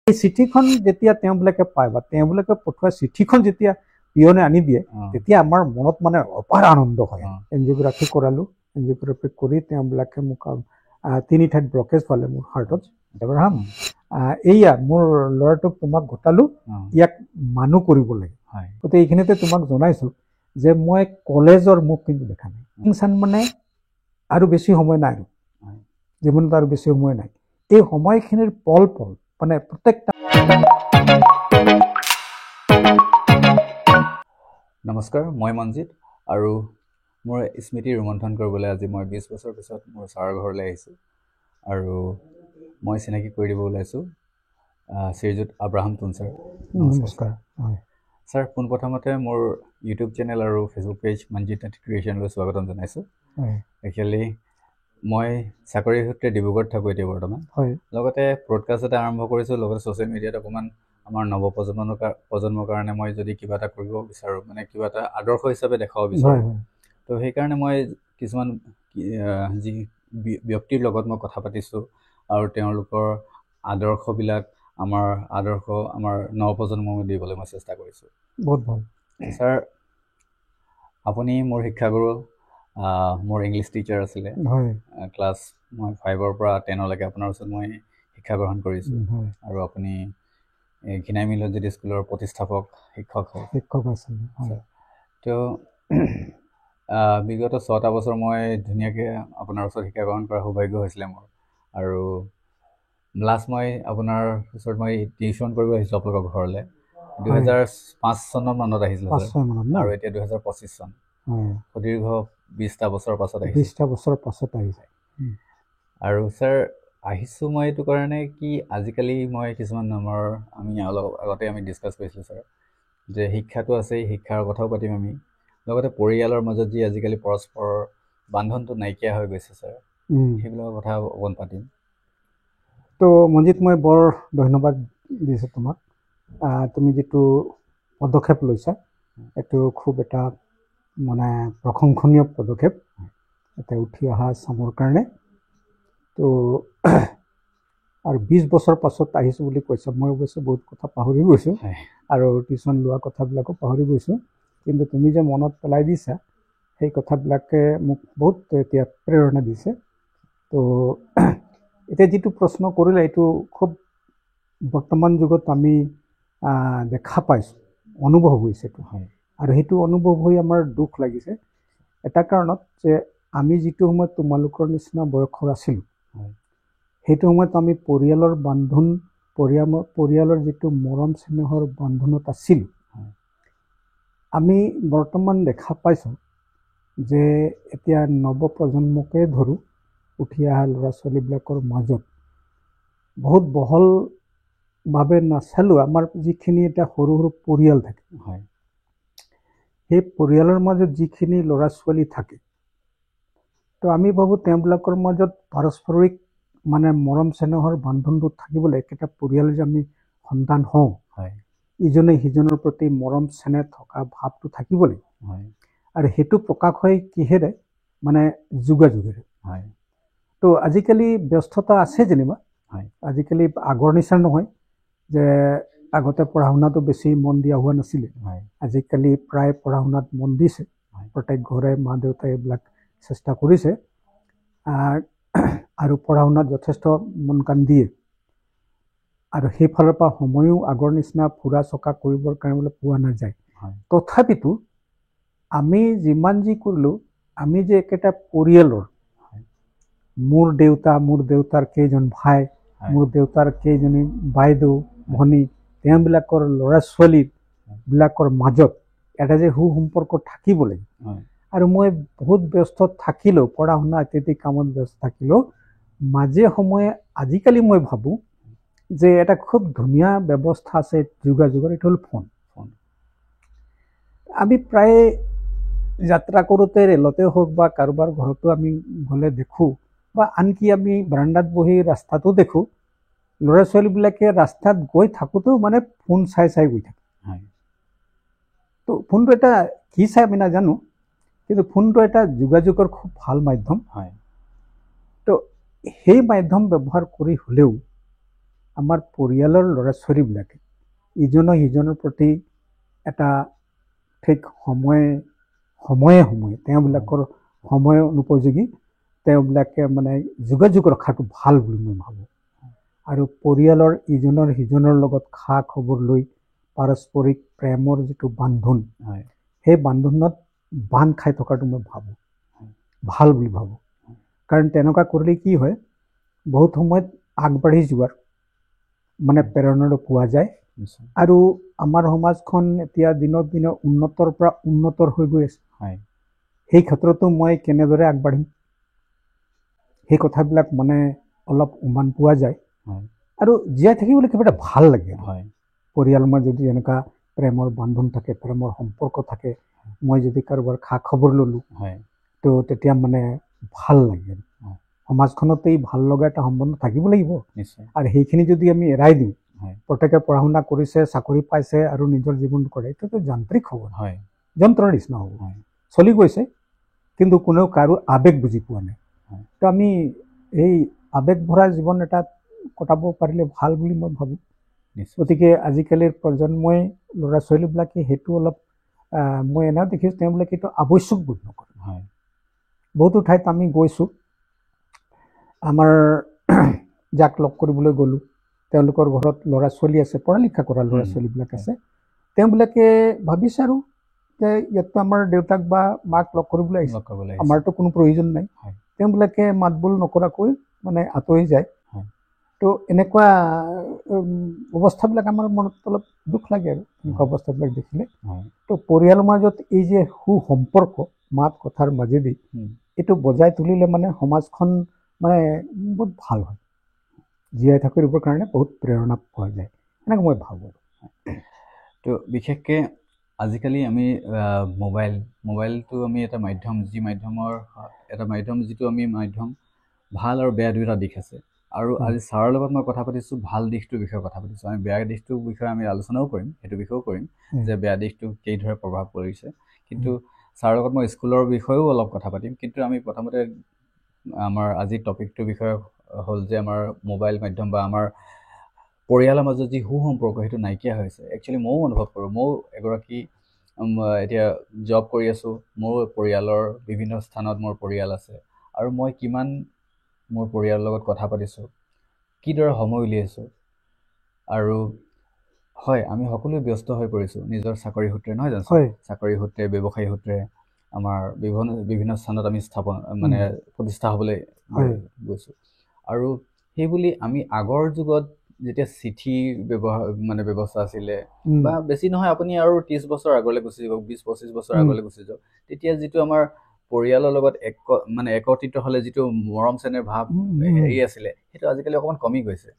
এই চিঠিখন যেতিয়া তেওঁবিলাকে পায় বা তেওঁবিলাকে পঠোৱা চিঠিখন যেতিয়া পিয়নে আনি দিয়ে তেতিয়া আমাৰ মনত মানে অপাৰ আনন্দ হয়। এনজিঅ'গ্ৰাফি কৰালোঁ, এনজিঅ'গ্ৰাফি কৰি তেওঁবিলাকে মোক 3 ঠাইত ব্লকেজ পালে মোৰ হাৰ্টত। এব্ৰাহাম এইয়া মোৰ ল'ৰাটোক তোমাক ঘটালোঁ, ইয়াক মানুহ কৰিব লাগে। গতিকে এইখিনিতে তোমাক জনাইছোঁ যে মই কলেজৰ মোক কিন্তু দেখা নাই। ইনচান মানে আৰু বেছি সময় নাই, জীৱনত আৰু বেছি সময় নাই। এই সময়খিনিৰ পল মানে প্ৰত্যেকটা। নমস্কাৰ, মই মঞ্জিত আৰু মোৰ স্মৃতি ৰোমন্থন কৰিবলৈ আজি মই 20 বছৰ পিছত মোৰ ছাৰৰ ঘৰলৈ আহিছোঁ আৰু মই চিনাকি কৰি দিব ওলাইছোঁ শ্ৰীযুত আব্ৰাহাম টুন ছাৰ। নমস্কাৰ ছাৰ। পোনপ্ৰথমতে মোৰ ইউটিউব চেনেল আৰু ফেচবুক পেজ মঞ্জিত নাথ ক্ৰিয়েশ্যনলৈ স্বাগতম জনাইছোঁ। একচুৱেলি মই চাকৰিৰ সূত্ৰে ডিব্ৰুগড়ত থাকোঁ এতিয়া বৰ্তমান। লগতে ব্ৰডকাষ্ট এটা আৰম্ভ কৰিছোঁ, লগতে ছ'চিয়েল মিডিয়াত অকণমান আমাৰ নৱপ্ৰজন্মৰ কাৰণে মই যদি কিবা এটা কৰিব বিচাৰোঁ, মানে কিবা এটা আদৰ্শ হিচাপে দেখাব বিচাৰোঁ, তো সেইকাৰণে মই কিছুমান যি ব্যক্তিৰ লগত মই কথা পাতিছোঁ আৰু তেওঁলোকৰ আদৰ্শবিলাক আমাৰ নৱপ্ৰজন্মক দিবলৈ মই চেষ্টা কৰিছোঁ। বহুত ভাল ছাৰ। আপুনি মোৰ শিক্ষাগুৰু, মোৰ ইংলিছ টিচাৰ আছিলে। ক্লাছ মই 5ৰ পৰা 10লৈকে আপোনাৰ ওচৰত মই শিক্ষা গ্ৰহণ কৰিছোঁ আৰু আপুনি ঘিনাই মিলন জ্যোতি স্কুলৰ প্ৰতিষ্ঠাপক শিক্ষক আছিলে। তো বিগত 6টা বছৰ মই ধুনীয়াকৈ আপোনাৰ ওচৰত শিক্ষা গ্ৰহণ কৰাৰ সৌভাগ্য হৈছিলে মোৰ। আৰু লাষ্ট মই আপোনাৰ ওচৰত মই টিউশ্যন কৰিব আহিছিলোঁ আপোনালোকৰ ঘৰলৈ 2005 চনৰ মানত আহিছিলোঁ আৰু এতিয়া 2025 চন। সুদীৰ্ঘ 20টা বছৰৰ পাছত আহিছে। আৰু ছাৰ আহিছোঁ মই এইটো কাৰণে কি, আজিকালি মই কিছুমান আমি অলপ আগতে আমি ডিছকাছ কৰিছিলোঁ ছাৰ, যে শিক্ষাটো আছেই, শিক্ষাৰ কথাও পাতিম আমি, লগতে পৰিয়ালৰ মাজত যি আজিকালি পৰস্পৰৰ বান্ধনটো নাইকিয়া হৈ গৈছে ছাৰ, সেইবিলাকৰ কথা অকণমান পাতিম। তো মঞ্জিত, মই বৰ ধন্যবাদ দিছোঁ তোমাক। তুমি যিটো পদক্ষেপ লৈছা এইটো খুব এটা মানে প্ৰশংসনীয় পদক্ষেপ, এটা উঠি অহা চামৰ কাৰণে। তো আৰু 20 বছৰ পাছত আহিছোঁ বুলি কৈছে, মই অৱশ্যে বহুত কথা পাহৰি গৈছোঁ আৰু টিউশ্যন লোৱা কথাবিলাকো পাহৰি গৈছোঁ, কিন্তু তুমি যে মনত পেলাই দিছা সেই কথাবিলাকে মোক বহুত এতিয়া প্ৰেৰণা দিছে। তো এতিয়া যিটো প্ৰশ্ন কৰিলে এইটো খুব বৰ্তমান যুগত আমি দেখা পাইছোঁ, অনুভৱ হৈছে এইটো। আৰু সেইটো অনুভৱ হৈ আমাৰ দুখ লাগিছে এটা কাৰণত, যে আমি যিটো সময়ত তোমালোকৰ নিচিনা বয়সৰ আছিলোঁ সেইটো সময়ত আমি পৰিয়ালৰ যিটো মৰম চেনেহৰ বান্ধোনত আছিলোঁ, আমি বৰ্তমান দেখা পাইছোঁ যে এতিয়া নৱপ্ৰজন্মকে ধৰোঁ উঠি অহা ল'ৰা ছোৱালীবিলাকৰ মাজত বহুত বহলভাৱে নাচালোঁ, আমাৰ যিখিনি এতিয়া সৰু সৰু পৰিয়াল থাকে সেই পৰিয়ালৰ মাজত যিখিনি ল'ৰা ছোৱালী থাকে, তো আমি ভাবোঁ তেওঁবিলাকৰ মাজত পাৰস্পৰিক মানে মৰম চেনেহৰ বান্ধোনটো থাকিবলৈ, একেটা পৰিয়াল যে আমি সন্তান হওঁ, ইজনে সিজনৰ প্ৰতি মৰম চেনেহ থকা ভাৱটো থাকিব লাগিব। আৰু সেইটো প্ৰকাশ হয় কিহেৰে, মানে যোগাযোগেৰে। তো আজিকালি ব্যস্ততা আছে যেনিবা, আজিকালি আগৰ নিচিনা নহয় যে আগতে পঢ়া শুনাটো বেছি মন দিয়া হোৱা নাছিলে, আজিকালি প্ৰায় পঢ়া শুনাত মন দিছে, প্ৰত্যেক ঘৰে মা দেউতাই এইবিলাক চেষ্টা কৰিছে আৰু পঢ়া শুনাত যথেষ্ট মন কাণ দিয়ে। আৰু সেইফালৰ পৰা সময়ো আগৰ নিচিনা ফুৰা চকা কৰিবৰ কাৰণে পোৱা নাযায়। তথাপিতো আমি যিমান যি কৰিলোঁ, আমি যে একেটা পৰিয়ালৰ, মোৰ দেউতাৰ কেইজন ভাই, মোৰ দেউতাৰ কেইজনী বাইদেউ ভনী, তেওঁবিলাকৰ ল'ৰা ছোৱালীবিলাকৰ মাজত এটা যে সুসম্পৰ্ক থাকিব লাগিব। আৰু মই বহুত ব্যস্ত থাকিলেও, পঢ়া শুনা ইত্যাদি কামত ব্যস্ত থাকিলেও মাজে সময়ে আজিকালি মই ভাবোঁ যে এটা খুব ধুনীয়া ব্যৱস্থা আছে যোগাযোগৰ, এইটো হ'ল ফোন। আমি প্ৰায় যাত্ৰা কৰোঁতে ৰেলতে হওক বা কাৰোবাৰ ঘৰতো আমি গ'লে দেখোঁ, বা আনকি আমি বাৰাণ্ডাত বহি ৰাস্তাটো দেখোঁ, ল'ৰা ছোৱালীবিলাকে ৰাস্তাত গৈ থাকোঁতেও মানে ফোন চাই গৈ থাকে। তো ফোনটো এটা কি চাই আমি নাজানো, কিন্তু ফোনটো এটা যোগাযোগৰ খুব ভাল মাধ্যম। তো সেই মাধ্যম ব্যৱহাৰ কৰি হ'লেও আমাৰ পৰিয়ালৰ ল'ৰা ছোৱালীবিলাকে ইজনে সিজনৰ প্ৰতি এটা ঠিক সময়ে তেওঁবিলাকৰ সময় অনুপযোগী তেওঁবিলাকে মানে যোগাযোগ ৰখাটো ভাল বুলি মই ভাবোঁ আৰু পৰিয়ালৰ ইজনৰ সিজনৰ লগত খা খবৰ লৈ পাৰস্পৰিক প্ৰেমৰ যিটো বান্ধোন সেই বান্ধোনত বান্ধ খাই থকাটো মই ভাবোঁ ভাল বুলি ভাবোঁ কাৰণ তেনেকুৱা কৰিলে কি হয় বহুত সময়ত আগবাঢ়ি যোৱাৰ মানে প্ৰেৰণাটো পোৱা যায় আৰু আমাৰ সমাজখন এতিয়া দিনক দিনে উন্নতৰ পৰা উন্নতৰ হৈ গৈ আছে সেই ক্ষেত্ৰতো মই কেনেদৰে আগবাঢ়িম সেই কথাবিলাক মানে অলপ উমান পোৱা যায় আৰু জীয়াই থাকিবলৈ কিবা এটা ভাল লাগে পৰিয়ালৰ মাজত যদি এনেকুৱা প্ৰেমৰ বান্ধোন থাকে প্ৰেমৰ সম্পৰ্ক থাকে মই যদি কাৰোবাৰ খা খবৰ ল'লোঁ তো তেতিয়া মানে ভাল লাগে সমাজখনতেই ভাল লগা এটা সম্বন্ধ থাকিব লাগিব আৰু সেইখিনি যদি আমি এৰাই দিওঁ প্ৰত্যেকে পঢ়া শুনা কৰিছে চাকৰি পাইছে আৰু নিজৰ জীৱন কৰে এইটোতো যান্ত্ৰিক হ'ব যন্ত্ৰৰ নিচিনা হ'ব চলি গৈছে কিন্তু কোনেও কাৰো আৱেগ বুজি পোৱা নাই তো আমি এই আৱেগ ভৰা জীৱন এটা কটাব পাৰিলে ভাল বুলি মই ভাবোঁ গতিকে আজিকালিৰ প্ৰজন্মই ল'ৰা ছোৱালীবিলাকে সেইটো অলপ মই এনেও দেখিছোঁ তেওঁবিলাকে এইটো আৱশ্যক বোধ নকৰে বহুতো ঠাইত আমি গৈছোঁ আমাৰ যাক লগ কৰিবলৈ গ'লোঁ তেওঁলোকৰ ঘৰত ল'ৰা ছোৱালী আছে পঢ়া লিখা কৰা ল'ৰা ছোৱালীবিলাক আছে তেওঁবিলাকে ভাবিছে আৰু যে ইয়াততো আমাৰ দেউতাক বা মাক লগ কৰিবলৈ আহিছে আমাৰতো কোনো প্ৰয়োজন নাই তেওঁবিলাকে মাত বোল নকৰাকৈ মানে আঁতৰি যায় তো এনেকুৱা অৱস্থাবিলাক আমাৰ মনত অলপ দুখ লাগে আৰু এনেকুৱা অৱস্থাবিলাক দেখিলে তো পৰিয়ালৰ মাজত এই যে সুসম্পৰ্ক মাত কথাৰ মাজেদি এইটো বজাই তুলিলে মানে সমাজখন মানে বহুত ভাল হয় জীয়াই থাকিবৰ কাৰণে বহুত প্ৰেৰণা পোৱা যায় এনেকৈ মই ভাবোঁ তো বিশেষকৈ আজিকালি আমি মোবাইলটো আমি এটা মাধ্যম যিটো আমি মাধ্যম ভাল আৰু বেয়া দুয়োটা দিশ আছে আৰু আজি ছাৰৰ লগত মই কথা পাতিছোঁ ভাল দিশটোৰ বিষয়ে কথা পাতিছোঁ আমি বেয়া দিশটোৰ বিষয়ে আমি আলোচনাও কৰিম সেইটো বিষয়েও কৰিম যে বেয়া দিশটো কেইদৰে প্ৰভাৱ পৰিছে কিন্তু ছাৰৰ লগত মই স্কুলৰ বিষয়েও অলপ কথা পাতিম কিন্তু আমি প্ৰথমতে আমাৰ আজিৰ টপিকটোৰ বিষয়ে হ'ল যে আমাৰ মোবাইল মাধ্যম বা আমাৰ পৰিয়ালৰ মাজত যি সুসম্পৰ্ক সেইটো নাইকিয়া হৈছে একচুৱেলি ময়ো অনুভৱ কৰোঁ ময়ো এগৰাকী এতিয়া জব কৰি আছোঁ মোৰ পৰিয়ালৰ বিভিন্ন স্থানত মোৰ পৰিয়াল আছে আৰু মই কিমান মোৰ পৰিয়ালৰ লগত কথা পাতিছোঁ কিদৰে সময় উলিয়াইছোঁ আৰু হয় আমি সকলোৱে ব্যস্ত হৈ পৰিছোঁ নিজৰ চাকৰি সূত্ৰে নহয় জানো চাকৰি সূত্ৰে ব্যৱসায়ী সূত্ৰে আমাৰ বিভিন্ন স্থানত আমি প্ৰতিষ্ঠা হ'বলৈ গৈছোঁ আৰু সেইবুলি আমি আগৰ যুগত যেতিয়া চিঠি ব্যৱস্থা আছিলে বা বেছি নহয় আপুনি আৰু 30 বছৰ আগলৈ গুচি যাওক 20-25 বছৰ আগলৈ গুচি যাওক তেতিয়া যিটো আমাৰ পৰিয়ালৰ লগত একত্ৰিত হ'লে যিটো মৰম চেনেহ ভাৱ হেৰি আছিলে সেইটো আজিকালি অকণমান কমি গৈছে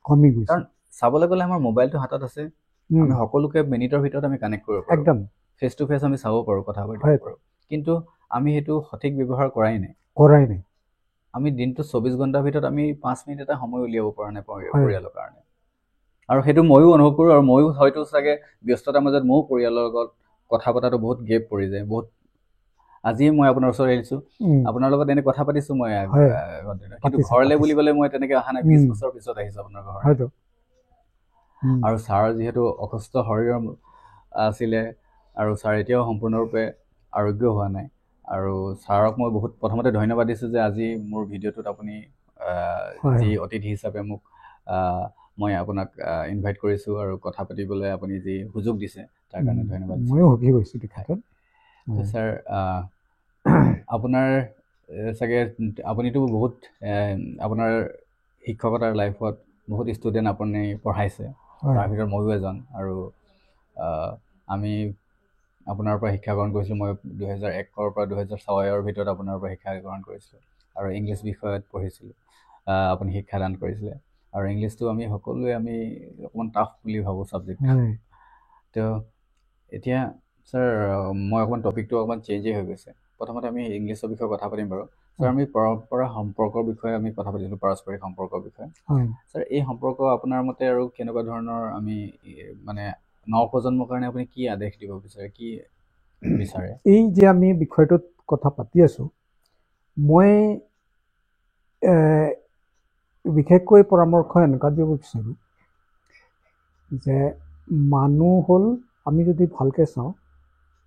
কাৰণ চাবলৈ গ'লে আমাৰ মোবাইলটো হাতত আছে আমি সকলোকে মিনিটৰ ভিতৰত আমি কানেক্ট কৰিব পাৰোঁ একদম ফেচ টু ফেচ আমি চাব পাৰোঁ কথা পাতিব পাৰোঁ কিন্তু আমি সেইটো সঠিক ব্যৱহাৰ কৰাই নাই আমি দিনটো 24 ঘণ্টাৰ ভিতৰত আমি 5 মিনিট এটা সময় উলিয়াব পৰা নাই পৰিয়ালৰ কাৰণে আৰু সেইটো ময়ো অনুভৱ কৰোঁ আৰু ময়ো হয়তো চাগে ব্যস্ততাৰ মাজত ময়ো পৰিয়ালৰ লগত কথা পতাটো বহুত গেপ পৰি যায় বহুত আজিয়ে মই আপোনাৰ ওচৰত আহিছোঁ আপোনাৰ লগত এনে কথা পাতিছোঁ মই কিন্তু ঘৰলৈ বুলিবলৈ মই তেনেকৈ অহা নাই 20 বছৰ পিছত আহিছোঁ আপোনাৰ ঘৰত আৰু ছাৰ যিহেতু অসুস্থ শৰীৰৰ আছিলে আৰু ছাৰ এতিয়াও সম্পূৰ্ণৰূপে আৰোগ্য হোৱা নাই আৰু ছাৰক মই বহুত প্ৰথমতে ধন্যবাদ দিছোঁ যে আজি মোৰ ভিডিঅ'টোত আপুনি যি অতিথি হিচাপে মোক মই আপোনাক ইনভাইট কৰিছোঁ আৰু কথা পাতিবলৈ আপুনি যি সুযোগ দিছে তাৰ কাৰণে ধন্যবাদ ময়ো সুখী হৈছোঁ ছাৰ আপোনাৰ চাগে আপুনিতো বহুত আপোনাৰ শিক্ষকতাৰ লাইফত বহুত ষ্টুডেণ্ট আপুনি পঢ়াইছে তাৰ ভিতৰত ময়ো এজন আৰু আমি আপোনাৰ পৰা শিক্ষা গ্ৰহণ কৰিছিলোঁ মই 2001 পৰা 2006 ভিতৰত আপোনাৰ পৰা শিক্ষা গ্ৰহণ কৰিছিলোঁ আৰু ইংলিছ বিষয়ত পঢ়িছিলোঁ আপুনি শিক্ষাদান কৰিছিলে আৰু ইংলিছটো আমি সকলোৱে অকণমান টাফ বুলি ভাবোঁ ছাবজেক্ট তো এতিয়া ছাৰ মই অকণমান টপিকটো অকণমান চেঞ্জেই হৈ গৈছে প্ৰথমতে আমি ইংলিছৰ বিষয়ে কথা পাতিম বাৰু ছাৰ আমি পৰম্পৰা সম্পৰ্কৰ বিষয়ে আমি কথা পাতিছিলোঁ পাৰস্পৰিক সম্পৰ্কৰ বিষয়ে ছাৰ এই সম্পৰ্ক আপোনাৰ মতে আৰু কেনেকুৱা ধৰণৰ আমি নৱপ্ৰজন্মৰ কাৰণে আপুনি কি আদেশ দিব বিচাৰে কি বিচাৰে এই যে আমি বিষয়টোত কথা পাতি আছোঁ মই বিশেষকৈ পৰামৰ্শ এনেকুৱা দিব বিচাৰোঁ যে মানুহ হ'ল আমি যদি ভালকৈ চাওঁ,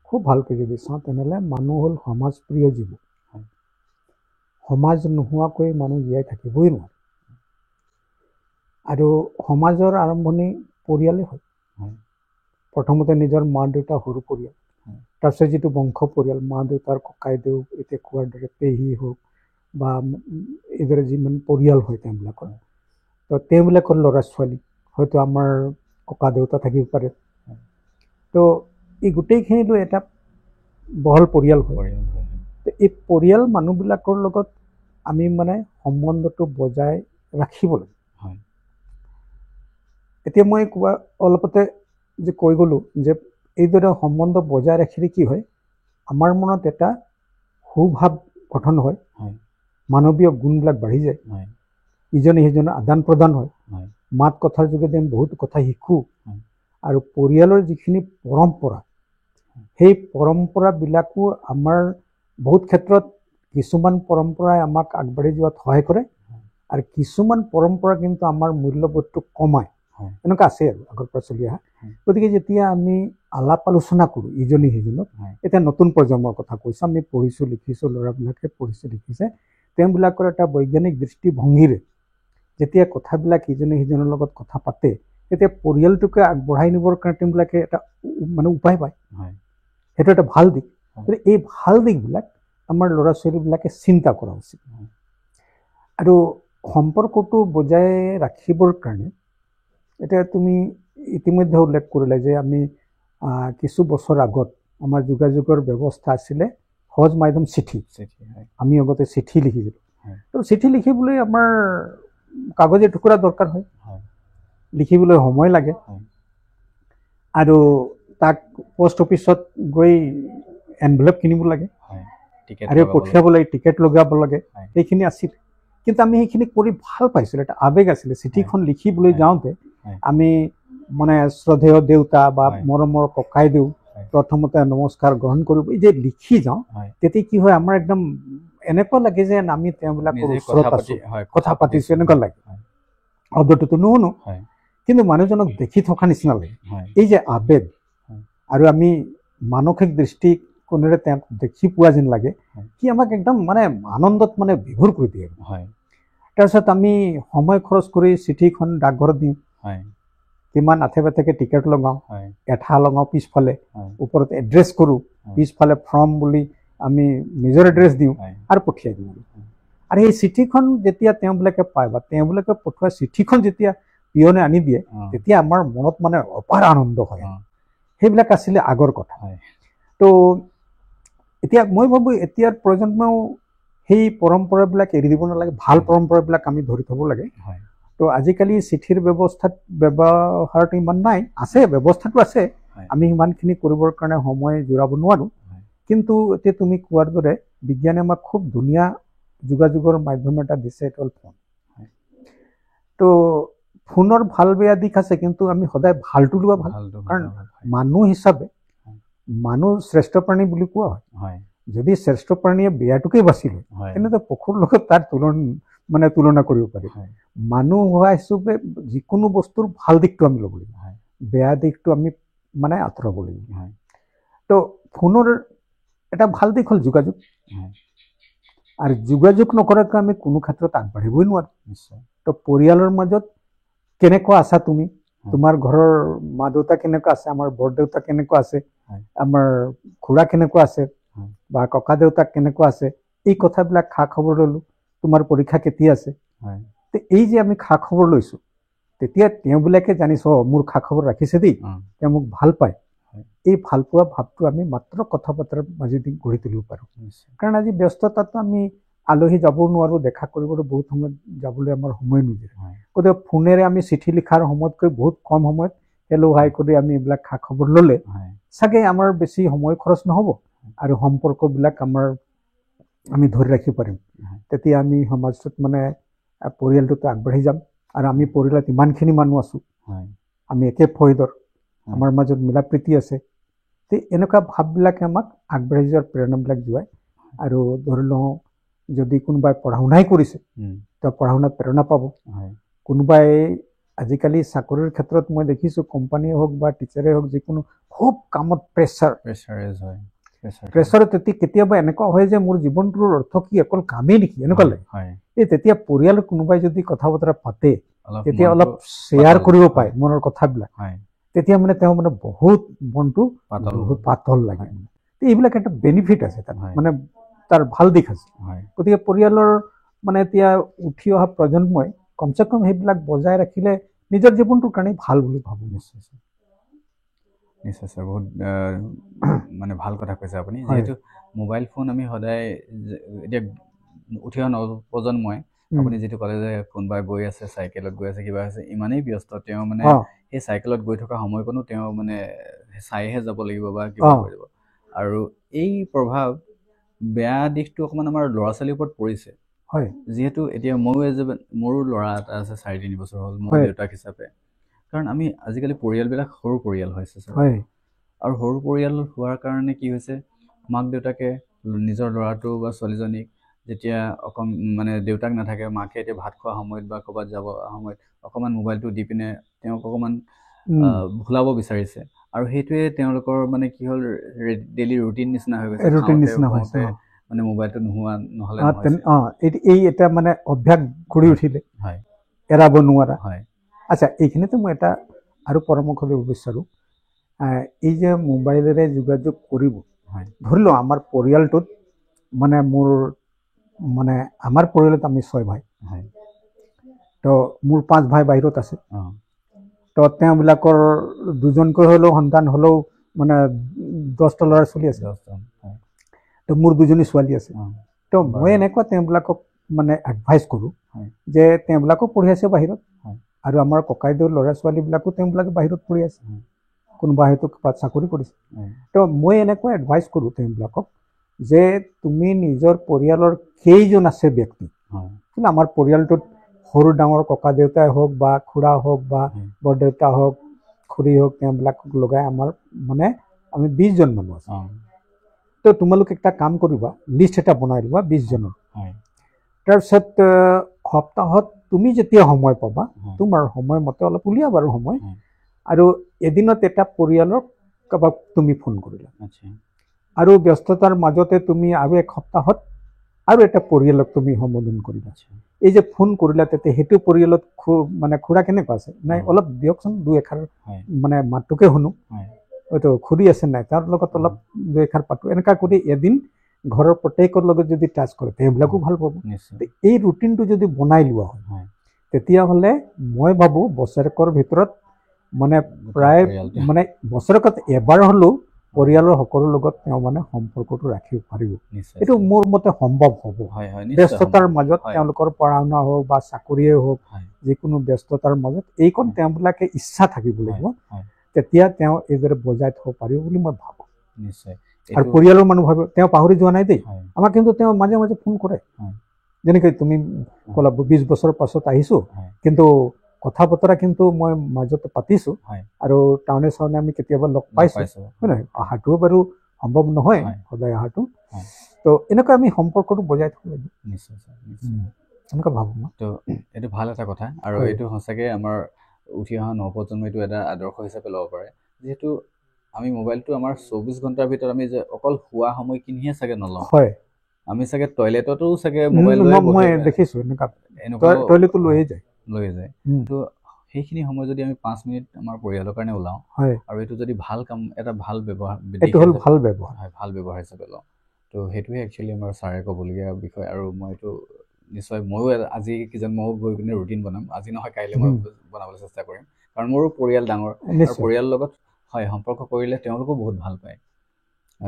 খুব ভালকৈ যদি চাওঁ, তেনেহ'লে মানুহ হ'ল সমাজপ্ৰিয় জীৱ। সমাজ নোহোৱাকৈ মানুহ জীয়াই থাকিবই নোৱাৰে। আৰু সমাজৰ আৰম্ভণি পৰিয়ালেই হয়। প্ৰথমতে নিজৰ মা দেউতা সৰু পৰিয়াল, তাৰপিছত যিটো বংশ পৰিয়াল, মা দেউতাৰ ককাইদেউ, এতিয়া কোৱাৰ দৰে পেহী হওক বা এইদৰে যিমান পৰিয়াল হয় তেওঁবিলাকৰ, তো তেওঁবিলাকৰ ল'ৰা ছোৱালী, হয়তো আমাৰ ককা দেউতা থাকিব পাৰে। তো এই গোটেইখিনিতো এটা বহল পৰিয়াল হয়। তো এই পৰিয়াল মানুহবিলাকৰ লগত আমি মানে সম্বন্ধটো বজাই ৰাখিব লাগে। এতিয়া মই অলপতে যে কৈ গ'লোঁ যে এইদৰে সম্বন্ধ বজাই ৰাখিলে কি হয়, আমাৰ মনত এটা সুভাৱ গঠন হয়, মানৱীয় গুণবিলাক বাঢ়ি যায়, ইজনে সিজনৰ আদান প্ৰদান হয়, মাত কথাৰ যোগেদি আমি বহুত কথা শিকোঁ। আৰু পৰিয়ালৰ যিখিনি পৰম্পৰা, সেই পৰম্পৰাবিলাকো আমাৰ বহুত ক্ষেত্ৰত কিছুমান পৰম্পৰাই আমাক আগবাঢ়ি যোৱাত সহায় কৰে, আৰু কিছুমান পৰম্পৰা কিন্তু আমাৰ মূল্যবোধটো কমায়। এনেকুৱা আছে আৰু আগৰ পৰা চলি অহা। গতিকে যেতিয়া আমি আলাপ আলোচনা কৰোঁ ইজনে সিজনক, এতিয়া নতুন প্ৰজন্মৰ কথা কৈছোঁ, আমি পঢ়িছোঁ লিখিছোঁ, ল'ৰাবিলাকে পঢ়িছে লিখিছে, তেওঁবিলাকৰ এটা বৈজ্ঞানিক দৃষ্টিভংগীৰে যেতিয়া কথাবিলাক ইজনে সিজনৰ লগত কথা পাতে, তেতিয়া পৰিয়ালটোকে আগবঢ়াই নিবৰ কাৰণে তেওঁবিলাকে এটা মানে উপায় পায়। সেইটো এটা ভাল দিশ। এই ভাল দিশবিলাক আমাৰ ল'ৰা ছোৱালীবিলাকে চিন্তা কৰা উচিত। আৰু সম্পৰ্কটো বজাই ৰাখিবৰ কাৰণে এতিয়া তুমি ইতিমধ্যে উল্লেখ কৰিলে যে আমি কিছু বছৰ আগত আমাৰ যোগাযোগৰ ব্যৱস্থা আছিলে সহজ মাধ্যম চিঠি। আমি আগতে চিঠি লিখিছিলোঁ। তো চিঠি লিখিবলৈ আমাৰ কাগজে টুকুৰা দৰকাৰ হয়, লিখিবলৈ সময় লাগে, আৰু তাক পোষ্ট অফিচত গৈ এনভেলপ কিনিব লাগে, আৰু পঠিয়াব লাগে, টিকেট লগাব লাগে, সেইখিনি আছিল। কিন্তু আমি সেইখিনি কৰি ভাল পাইছিলোঁ, এটা আৱেগ আছিলে। চিঠিখন লিখিবলৈ যাওঁতে আমি মানে শ্ৰদ্ধেয় দেউতা বা মৰমৰ ককাইদেউ প্ৰথমতে নমস্কাৰ গ্ৰহণ কৰিব, এই যে লিখি যাওঁ, তেতিয়া কি হয়, আমাৰ একদম এনেকুৱা লাগে যে আমি তেওঁবিলাকৰ ওচৰত আছোঁ, কথা পাতিছোঁ, এনেকুৱা লাগে। শব্দটোতো নুশুনো, কিন্তু মানুহজনক দেখি থকা নিচিনা লাগে। এই যে আৱেগ, আৰু আমি মানসিক দৃষ্টিকোণেৰে তেওঁক দেখি পোৱা যেন লাগে, কি আমাক একদম মানে আনন্দত মানে বিভোৰ কৰি দিয়ে। তাৰপিছত আমি সময় খৰচ কৰি চিঠিখন ডাকঘৰত দিওঁ, কিমান আথে বাথেকে টিকেট লগাওঁ, এঠা লগাওঁ পিছফালে, ওপৰত এড্ৰেছ কৰোঁ, পিছফালে ফ্ৰম বুলি আমি নিজৰ এড্ৰেছ দিওঁ আৰু পঠিয়াই দিওঁ। আৰু সেই চিঠিখন যেতিয়া তেওঁবিলাকে পায় বা তেওঁবিলাকে পঠোৱা চিঠিখন যেতিয়া পিয়নে আনি দিয়ে, তেতিয়া আমাৰ মনত মানে অপাৰ আনন্দ হয়। সেইবিলাক আছিলে আগৰ কথা। তো এতিয়া মই ভাবোঁ এতিয়াৰ প্ৰজন্মও সেই পৰম্পৰাবিলাক এৰি দিব নালাগে, ভাল পৰম্পৰাবিলাক আমি ধৰি থ'ব লাগে। তো আজিকালি চিঠিৰ ব্যৱহাৰটো ইমান নাই, আছে ব্যৱস্থাটো আছে, আমি সিমানখিনি কৰিবৰ কাৰণে সময় জোৰাব নোৱাৰোঁ। কিন্তু এতিয়া তুমি কোৱাৰ দৰে বিজ্ঞানে আমাক খুব ধুনীয়া যোগাযোগৰ মাধ্যম এটা দিছে, এইটো হ'ল ফোন। তো ফোনৰ ভাল বেয়া দিশ আছে, কিন্তু আমি সদায় ভালটো লোৱা ভাল, কাৰণ মানুহ হিচাপে মানুহ শ্ৰেষ্ঠ প্ৰাণী বুলি কোৱা হয়। যদি শ্ৰেষ্ঠ প্ৰাণীয়ে বেয়াটোকে বাছি লয়, তেনেহ'লে পশুৰ লগত তাৰ তুলনা কৰিব পাৰি। মানুহ হোৱা হিচাপে যিকোনো বস্তুৰ ভাল দিশটো আমি ল'ব লাগিব, বেয়া দিশটো আমি মানে আঁতৰাব লাগিব। তো ফোনৰ এটা ভাল দিশ হ'ল যোগাযোগ, আৰু যোগাযোগ নকৰাকৈ আমি কোনো ক্ষেত্ৰত আগবাঢ়িবই নোৱাৰোঁ। তো পৰিয়ালৰ মাজত কেনেকুৱা আছা তুমি, তোমাৰ ঘৰৰ মা দেউতা কেনেকুৱা আছে, আমাৰ বৰদেউতা কেনেকুৱা আছে, আমাৰ খুৰা কেনেকুৱা আছে, বা ককা দেউতাক কেনেকুৱা আছে, এই কথাবিলাক খা খবৰ ল'লোঁ। তোমাৰ পৰীক্ষা কেতিয়া আছে, এই যে আমি খা খবৰ লৈছোঁ, তেতিয়া তেওঁবিলাকে জানিছোঁ মোৰ খা খবৰ ৰাখিছে দেই, তেওঁ মোক ভাল পায়। এই ভাল পোৱা ভাৱটো আমি মাত্ৰ কথা বতৰাৰ মাজেদি গঢ়ি তুলিব পাৰোঁ। কাৰণ আজি ব্যস্ততাতো আমি আলহী যাবও নোৱাৰোঁ, দেখা কৰিবলৈ বহুত সময়ত যাবলৈ আমাৰ সময় নিদিয়ে। গতিকে ফোনেৰে আমি চিঠি লিখাৰ সময়তকৈ বহুত কম সময়ত হেল্ল' হাই কৰি আমি এইবিলাক খা খবৰ ল'লে চাগে আমাৰ বেছি সময় খৰচ নহ'ব, আৰু সম্পৰ্কবিলাক আমি ধৰি ৰাখিব পাৰিম। তেতিয়া আমি সমাজত মানে পৰিয়ালটোতো আগবাঢ়ি যাম, আৰু আমি পৰিয়ালত ইমানখিনি মানুহ আছোঁ, আমি একে ফৈদৰ, আমাৰ মাজত মিলা প্ৰীতি আছে। তো এনেকুৱা ভাৱবিলাকে আমাক আগবাঢ়ি যোৱাৰ প্ৰেৰণাবিলাক যোৱায়। আৰু ধৰি লওঁ যদি কোনোবাই পঢ়া শুনাই কৰিছে, তেওঁ পঢ়া শুনাত প্ৰেৰণা পাব, কোনোবাই আজিকালি চাকৰিৰ ক্ষেত্ৰত মই দেখিছোঁ কোম্পানীয়ে হওক বা টিচাৰে হওক যিকোনো খুব কামত প্ৰেছাৰাইজ হয় প্ৰেছাৰত কেতিয়াবা এনেকুৱা হয় যে মোৰ জীৱনটোৰ অৰ্থ কি অকল কামেই নেকি এনেকুৱা লাগে হয় এই তেতিয়া পৰিয়ালৰ কোনোবাই যদি কথা বতৰা পাতে তেতিয়া মনটো অলপ শ্বেয়াৰ কৰিব পাতল পাৰে মনৰ কথাবিলাক হয় তেতিয়া মানে তেওঁ মানে বহুত মনটো পাতল বহুত পাতল লাগে হয়। এইবিলাক এটা বেনিফিট আছে তাত হয়। মানে তাৰ ভাল দিশ আছে হয় গতিকে পৰিয়ালৰ মানে এতিয়া উঠি অহা প্ৰজন্মই কমচে কম সেইবিলাক বজাই ৰাখিলে নিজৰ জীৱনটোৰ কাৰণে ভাল বুলি ভাবোঁ নিশ্চয় ছাৰ নিশ্চয় ছাৰ বহুত মানে ভাল কথা কৈছে আপুনি হয়। যিহেতু মোবাইল ফোন আমি সদায় এতিয়া উঠি অহা নৱপ্ৰজন্মই আপুনি যিটো ক'লে যে কোনোবাই গৈ আছে চাইকেলত গৈ আছে কিবা আছে ইমানেই ব্যস্ত তেওঁ মানে সেই চাইকেলত গৈ থকা সময়কণো তেওঁ মানে চাইহে যাব লাগিব বা কিবা কৰিব আৰু এই প্ৰভাৱ বেয়া দিশটো অকণমান আমাৰ ল'ৰা ছোৱালীৰ ওপৰত পৰিছে হয় যিহেতু এতিয়া মোৰো ল'ৰা এটা আছে 3.5 বছৰ হ'ল মোৰ দেউতাক হিচাপে কাৰণ আমি আজিকালি পৰিয়ালবিলাক সৰু পৰিয়াল হৈছে ছাৰ আৰু সৰু পৰিয়াল হোৱাৰ কাৰণে কি হৈছে মাক দেউতাকে নিজৰ ল'ৰাটো বা ছোৱালীজনীক যেতিয়া মানে দেউতাক নাথাকে মাকে এতিয়া ভাত খোৱা সময়ত বা ক'ৰবাত যাব সময়ত অকণমান মোবাইলটো দি পিনে তেওঁক অকণমান ভুলাব বিচাৰিছে আৰু সেইটোৱে তেওঁলোকৰ মানে কি হ'ল ডেইলি ৰুটিন নিচিনা হৈ গৈছে খাওঁতে মানে মোবাইলটো নোহোৱা নহ'লে এই এটা মানে অভ্যাস গঢ়ি উঠিলে এৰাব নোৱাৰা আচ্ছা এইখিনিতে মই এটা আৰু পৰামৰ্শ দিব বিচাৰোঁ এই যে মোবাইলেৰে যোগাযোগ কৰিব ধৰি লওঁ আমাৰ পৰিয়ালটোত মানে মানে আমাৰ পৰিয়ালত আমি 6 ভাই তো মোৰ 5 ভাই বাহিৰত আছে তো তেওঁবিলাকৰ দুজনকৈ হ'লেও সন্তান হ'লেও মানে 10টা ল'ৰা ছোৱালী আছে তো মোৰ 2জনী ছোৱালী আছে তো মই এনেকুৱা তেওঁবিলাকক মানে এডভাইচ কৰোঁ যে তেওঁবিলাকো পঢ়ি আছে বাহিৰত আৰু আমাৰ ককাইদেউৰ ল'ৰা ছোৱালীবিলাকো তেওঁবিলাকে বাহিৰত পঢ়ি আছে কোনোবা হয়তো ক'ৰবাত চাকৰি কৰিছে তো মই এনেকুৱা এডভাইচ কৰোঁ তেওঁবিলাকক যে তুমি নিজৰ পৰিয়ালৰ কেইজন আছে ব্যক্তি কিন্তু আমাৰ পৰিয়ালটোত সৰু ডাঙৰ ককা দেউতাই হওক বা খুৰা হওক বা বৰদেউতা হওক খুৰী হওক তেওঁবিলাকক লগাই আমাৰ মানে আমি 20জন মানুহ আছোঁ তো তোমালোক একটা কাম কৰিবা লিষ্ট এটা বনাই লোৱা 20জনৰ তাৰপিছত সপ্তাহত তুমি যেতিয়া সময় পাবা তোমাৰ সময়মতে অলপ উলিয়াবা আৰু সময় আৰু এদিনত এটা পৰিয়ালক কাৰোবাক তুমি ফোন কৰিলা আৰু ব্যস্ততাৰ মাজতে তুমি আৰু এক সপ্তাহত আৰু এটা পৰিয়ালক তুমি সম্বোধন কৰিবা এই যে ফোন কৰিলা তেতিয়া সেইটো পৰিয়ালত মানে খুৰা কেনেকুৱা আছে নাই অলপ দিয়কচোন 2-1 মানে মাতটোকে শুনো হয়তো খুৰী আছে নাই তাৰ লগত অলপ 2-1 পাতো এনেকুৱা কৰি এদিন ঘৰৰ প্ৰত্যেকৰ লগত যদি টাচ কৰে তেওঁবিলাকো ভাল পাব এই ৰুটিনটো যদি বনাই লোৱা হয় তেতিয়াহ'লে মই ভাবোঁ বছৰেকৰ ভিতৰত মানে প্ৰায় মানে বছৰেকত এবাৰ হ'লেও পৰিয়ালৰ সকলো লগত তেওঁ মানে সম্পৰ্কটো ৰাখিব পাৰিব এইটো মোৰ মতে সম্ভৱ হ'ব ব্যস্ততাৰ মাজত তেওঁলোকৰ পঢ়া শুনা হওক বা চাকৰিয়ে হওক যিকোনো ব্যস্ততাৰ মাজত এইকণ তেওঁবিলাকে ইচ্ছা থাকিব লাগিব তেতিয়া তেওঁ এইদৰে বজাই থ'ব পাৰিব বুলি মই ভাবোঁ আৰু পৰিয়ালৰ মানুহ ভাবে তেওঁ পাহৰি যোৱা নাই দেই আমাক কিন্তু তেওঁ মাজে মাজে ফোন কৰে যেনেকৈ তুমি ক'লা 20 বছৰৰ পাছত আহিছোঁ কিন্তু কথা বতৰা কিন্তু মই মাজতে পাতিছোঁ আৰু টাউনে চাউনে আমি কেতিয়াবা লগ পাইছোঁ হয় নহয় অহাটোও বাৰু সম্ভৱ নহয় সদায় অহাটো তো এনেকুৱা আমি সম্পৰ্কটো বজাই থ'ব লাগিব এনেকুৱা ভাবোঁ মই তো এইটো ভাল এটা কথা আৰু এইটো সঁচাকৈ আমাৰ উঠি অহা নৱপ্ৰজন্মই এইটো এটা আদৰ্শ হিচাপে ল'ব পাৰে যিহেতু আমি মোবাইলটো আমাৰ 24 ঘণ্টাৰ ভিতৰত আমি যে অকল শোৱা সময়খিনিহে চাগে নলওঁ আমি চাগে টয়লেটতো চাগে মোবাইল মই দেখিছোঁ এনেকুৱা টয়লেটটো লৈয়ে যায় তো সেইখিনি সময় যদি আমি 5 মিনিট আমাৰ পৰিয়ালৰ কাৰণে ওলাওঁ আৰু এইটো যদি ভাল কাম এটা ভাল ব্যৱহাৰ ভাল ব্যৱহাৰ হিচাপে লওঁ তো সেইটোৱে একচুৱেলি আমাৰ ছাৰে ক'বলগীয়া বিষয় আৰু মই এইটো নিশ্চয় ময়ো আজি ময়ো গৈ পিনে ৰুটিন বনাম আজি নহয় কাইলৈ মই বনাবলৈ চেষ্টা কৰিম কাৰণ মোৰো পৰিয়াল ডাঙৰ আৰু পৰিয়ালৰ লগত সম্পৰ্ক কৰিলে তেওঁলোকো বহুত ভাল পায়